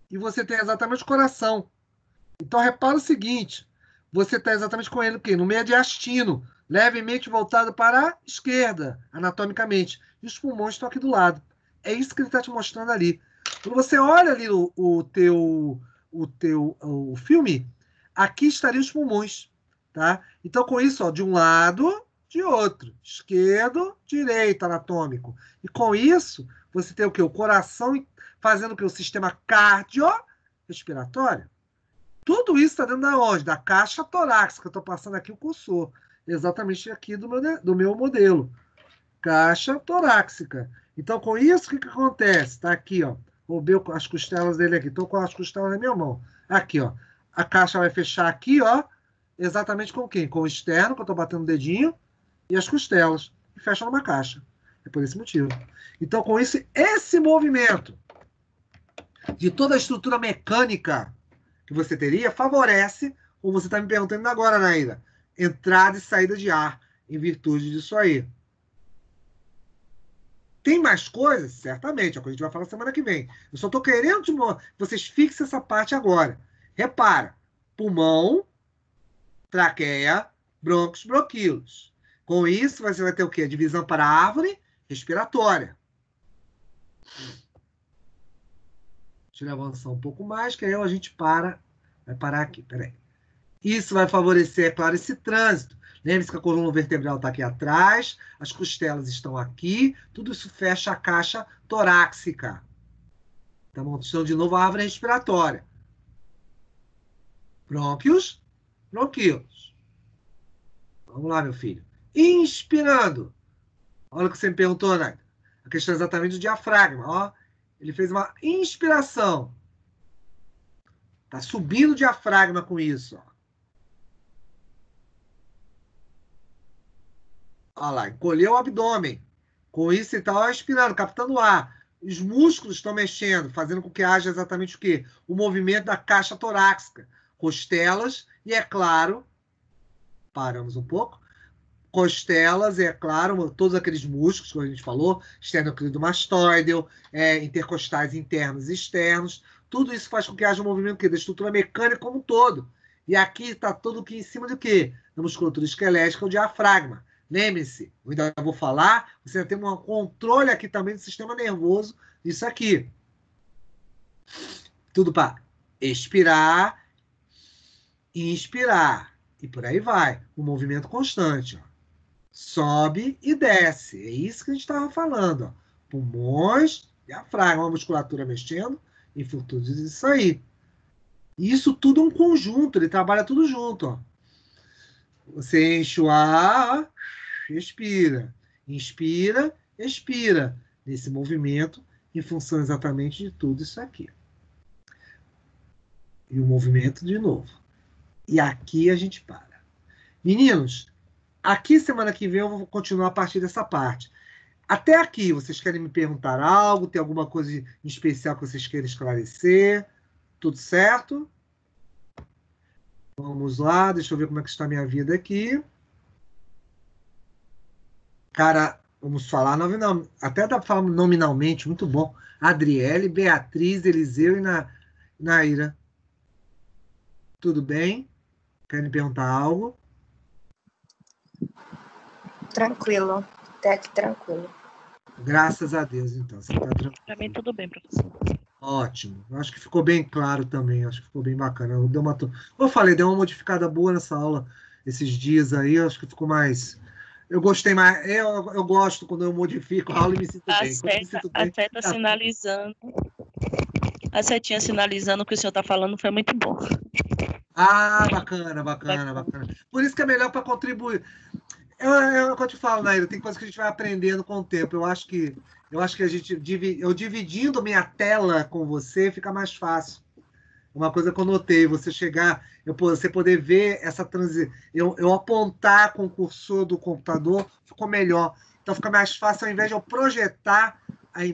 e você tem exatamente o coração. Então, repara o seguinte. Você está exatamente com ele o quê? No mediastino, levemente voltado para a esquerda, anatomicamente. E os pulmões estão aqui do lado. É isso que ele está te mostrando ali. Quando você olha ali o filme, aqui estariam os pulmões. Tá? Então, com isso, ó, de um lado, de outro. Esquerdo, direito, anatômico. E com isso, você tem o quê? O coração fazendo o quê? O sistema cardiorrespiratório. Tudo isso está dentro da onde? Da caixa torácica. Eu estou passando aqui o cursor. Exatamente aqui do meu modelo. Caixa torácica. Então, com isso, o que acontece? Está aqui, ó. Roubei as costelas dele aqui. Estou com as costelas na minha mão. Aqui, ó. A caixa vai fechar aqui, ó. Exatamente com quem? Com o externo, que eu estou batendo o dedinho, e as costelas. E fecha numa caixa. É por esse motivo. Então, com isso, esse movimento de toda a estrutura mecânica que você teria favorece, como você está me perguntando agora, Naíra, entrada e saída de ar, em virtude disso aí. Tem mais coisas? Certamente, é o que a gente vai falar semana que vem. Eu só estou querendo que vocês fixem essa parte agora. Repara, pulmão, traqueia, brônquios, bronquíolos. Com isso, você vai ter o quê? A divisão para a árvore respiratória. Deixa eu avançar um pouco mais, que aí a gente vai parar aqui, peraí. Isso vai favorecer, é claro, esse trânsito. Lembre-se que a coluna vertebral está aqui atrás, as costelas estão aqui, tudo isso fecha a caixa torácica. Tá bom? Então, de novo, a árvore respiratória. Brônquios, bronquíolos. Vamos lá, meu filho. Inspirando. Olha o que você me perguntou, né? A questão é exatamente do diafragma, ó. Ele fez uma inspiração. Está subindo o diafragma com isso. Ó. Olha lá, encolheu o abdômen. Com isso, ele está inspirando, captando ar. Os músculos estão mexendo, fazendo com que haja exatamente o quê? O movimento da caixa torácica. Costelas e, é claro, paramos um pouco, costelas, é claro, todos aqueles músculos que a gente falou, esternocleidomastoideo, intercostais internos e externos, tudo isso faz com que haja um movimento da estrutura mecânica como um todo. E aqui está tudo aqui em cima do quê? Da musculatura esquelética, o diafragma. Lembre-se, eu ainda vou falar, você vai ter um controle aqui também do sistema nervoso, isso aqui. Tudo para expirar, inspirar, e por aí vai. Um movimento constante, ó. Sobe e desce. É isso que a gente estava falando. Ó. Pulmões, diafragma, musculatura mexendo, e tudo isso aí. E isso tudo é um conjunto, ele trabalha tudo junto. Ó. Você enche o ar, expira. Inspira, expira. Nesse movimento, em função exatamente de tudo isso aqui. E o movimento de novo. E aqui a gente para. Meninos, aqui, semana que vem, eu vou continuar a partir dessa parte. Até aqui, vocês querem me perguntar algo? Tem alguma coisa em especial que vocês queiram esclarecer? Tudo certo? Vamos lá, deixa eu ver como é que está a minha vida aqui. Cara, vamos falar até dá pra falar nominalmente, muito bom. Adriele, Beatriz, Eliseu e Naira. Tudo bem? Querem me perguntar algo? Tranquilo. Até aqui tranquilo. Graças a Deus, então. Você tá tranquilo. Para mim, tudo bem, professor. Ótimo. Eu acho que ficou bem claro também. Acho que ficou bem bacana. Como eu falei, deu uma modificada boa nessa aula esses dias aí. Eu acho que ficou mais. Eu gostei mais. Eu gosto quando eu modifico a aula e me sinto bem. Quando eu me sinto A bem, seta tá tudo. sinalizando. A setinha sinalizando o que o senhor está falando foi muito bom. Ah, bacana, bacana, bacana. Por isso que é melhor para contribuir. Eu te falo, Naira, tem coisas que a gente vai aprendendo com o tempo. Eu acho que eu dividindo minha tela com você fica mais fácil. Uma coisa que eu notei, você chegar, você poder ver essa transição, eu apontar com o cursor do computador, ficou melhor. Então fica mais fácil, ao invés de eu projetar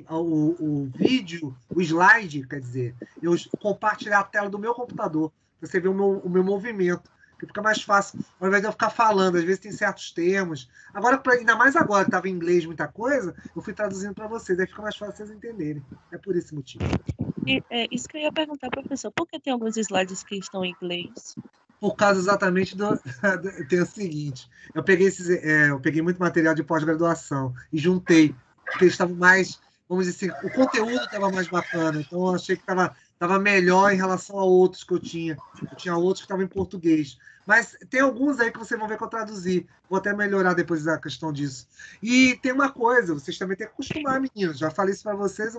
o vídeo, o slide, quer dizer, eu compartilhar a tela do meu computador, para você ver o meu movimento, que fica mais fácil, ao invés de eu ficar falando, às vezes tem certos termos. Agora, ainda mais agora que estava em inglês muita coisa, eu fui traduzindo para vocês, aí fica mais fácil vocês entenderem. É por esse motivo. E, isso que eu ia perguntar, professor, por que tem alguns slides que estão em inglês? Por causa exatamente tem o seguinte, eu peguei muito material de pós-graduação e juntei, porque eles estavam mais, vamos dizer assim, o conteúdo estava mais bacana, então eu achei que estava melhor em relação a outros que eu tinha. Eu tinha outros que estavam em português. Mas tem alguns aí que vocês vão ver que eu traduzi. Vou até melhorar depois da questão disso. E tem uma coisa, vocês também têm que acostumar, meninos. Já falei isso para vocês,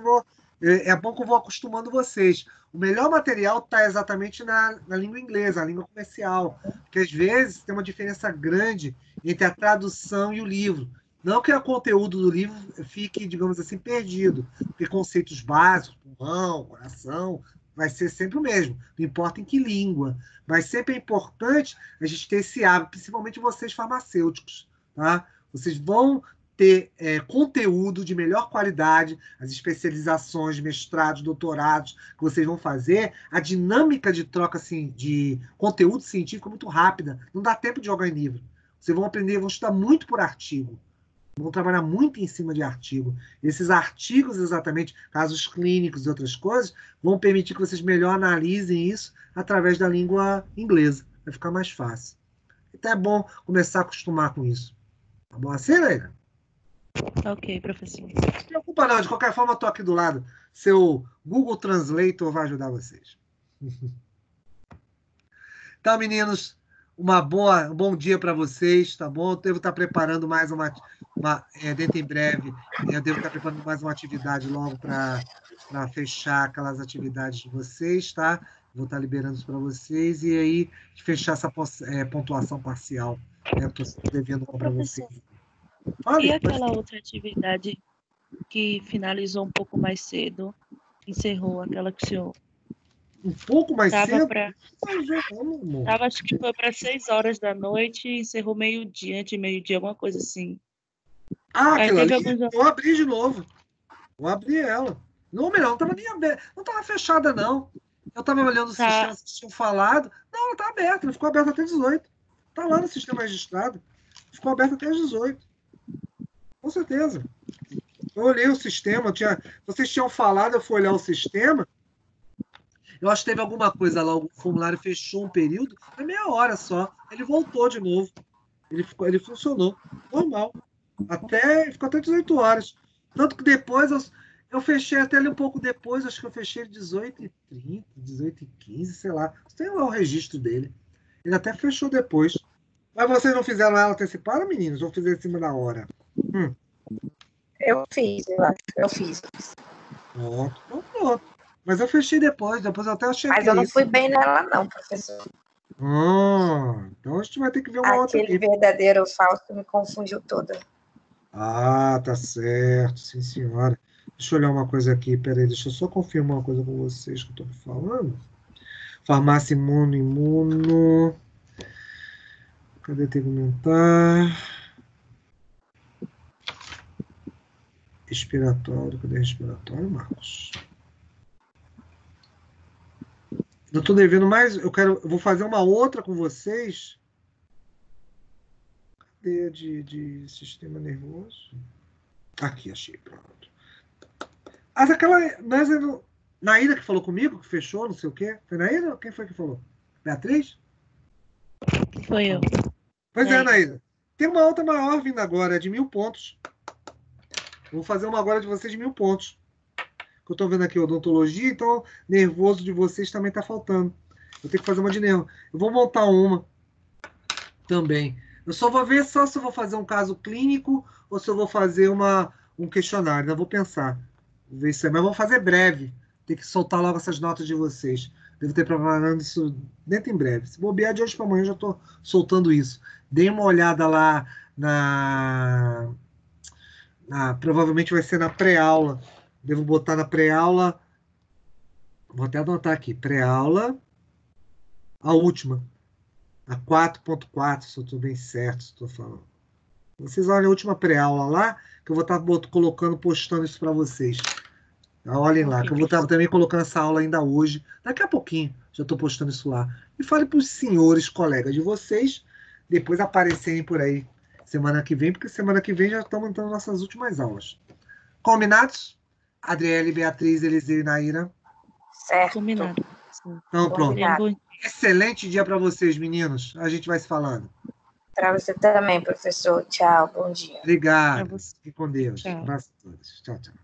é bom que eu vou acostumando vocês. O melhor material está exatamente na língua inglesa, a língua comercial, porque às vezes tem uma diferença grande entre a tradução e o livro. Não que o conteúdo do livro fique, digamos assim, perdido, porque conceitos básicos, pulmão, coração, vai ser sempre o mesmo, não importa em que língua. Mas sempre é importante a gente ter esse hábito, principalmente vocês farmacêuticos. Tá? Vocês vão ter conteúdo de melhor qualidade, as especializações, mestrados, doutorados que vocês vão fazer, a dinâmica de troca assim, de conteúdo científico é muito rápida, não dá tempo de jogar em livro. Vocês vão aprender, vão estudar muito por artigo, vão trabalhar muito em cima de artigo. Esses artigos, exatamente, casos clínicos e outras coisas, vão permitir que vocês melhor analisem isso através da língua inglesa. Vai ficar mais fácil. Então é bom começar a acostumar com isso. Tá bom assim, Leila? Ok, professor. Não se preocupa não, de qualquer forma eu estou aqui do lado. Seu Google Translator vai ajudar vocês. Então, meninos, um bom dia para vocês, tá bom? Eu devo estar preparando mais dentro em breve, eu devo estar preparando mais uma atividade logo para fechar aquelas atividades de vocês, tá? Vou estar liberando isso para vocês e aí fechar essa pontuação parcial, né? Eu estou devendo uma para vocês. E aquela outra atividade que finalizou um pouco mais cedo, encerrou aquela que o senhor um pouco mais cedo? Tava, acho que foi para 6 horas da noite e encerrou meio-dia, de meio-dia, alguma coisa assim. Aquilo ali, eu abri de novo. Eu abri ela. Não, melhor, não estava nem aberta. Não estava fechada, não. Eu estava olhando o sistema, vocês tinham falado. Não, ela está aberta, ela ficou aberta até 18. Está lá no sistema registrado. Ficou aberta até 18. Com certeza. Eu olhei o sistema, vocês tinham falado, eu fui olhar o sistema. Eu acho que teve alguma coisa lá, o formulário fechou um período, foi meia hora só. Ele voltou de novo. Ele funcionou. Normal. Ficou até 18 horas. Tanto que depois eu fechei até ali um pouco depois, acho que eu fechei 18h30, 18h15, sei lá. Tem lá o registro dele. Ele até fechou depois. Mas vocês não fizeram ela antecipada, meninos? Ou fizeram em cima da hora? Eu fiz, eu acho. Eu fiz. Pronto. Mas eu fechei depois eu até achei. Mas eu não fui bem nela, não, professor. Então a gente vai ter que ver uma outra. Aquele verdadeiro ou falso me confundiu toda. Tá certo, sim, senhora. Deixa eu olhar uma coisa aqui, peraí, deixa eu só confirmar uma coisa com vocês que eu estou falando. Farmácia imuno. Cadê tegmentar? Respiratório, cadê respiratório, Marcos? Eu estou devendo mais, eu vou fazer uma outra com vocês. de sistema nervoso. Aqui, achei, pronto. Mas aquela... Naíra que falou comigo, que fechou, não sei o quê. Foi Naíra ou quem foi que falou? Beatriz? Foi eu. Pois é, Naíra. Tem uma outra maior vindo agora, de 1000 pontos. Vou fazer uma agora de vocês de 1000 pontos. Que eu tô vendo aqui odontologia, então nervoso de vocês também tá faltando. Eu tenho que fazer uma de nervo. Eu vou montar uma também. Eu só vou ver só se eu vou fazer um caso clínico ou se eu vou fazer um questionário. Ainda vou pensar. Vou ver isso aí. Mas vou fazer breve. Tem que soltar logo essas notas de vocês. Devo ter preparado isso dentro em breve. Se bobear de hoje para amanhã, eu já estou soltando isso. Dei uma olhada lá provavelmente vai ser na pré-aula. Devo botar na pré-aula. Vou até anotar aqui. Pré-aula. A última. A 4.4, se eu estou bem certo, se estou falando. Vocês olhem a última pré-aula lá, que eu vou estar postando isso para vocês. Olhem lá, que eu vou estar também colocando essa aula ainda hoje. Daqui a pouquinho, já estou postando isso lá. E fale para os senhores, colegas de vocês, depois aparecerem por aí semana que vem, porque semana que vem já estamos entrando nas nossas últimas aulas. Combinados? Adriele, Beatriz, Eliseu e Naíra? Certo. Combinado. Então, pronto. Combinado. Excelente dia para vocês, meninos. A gente vai se falando. Para você também, professor. Tchau, bom dia. Obrigado. Pra você. Fique com Deus. Tchau. Abraço a todos. Tchau, tchau.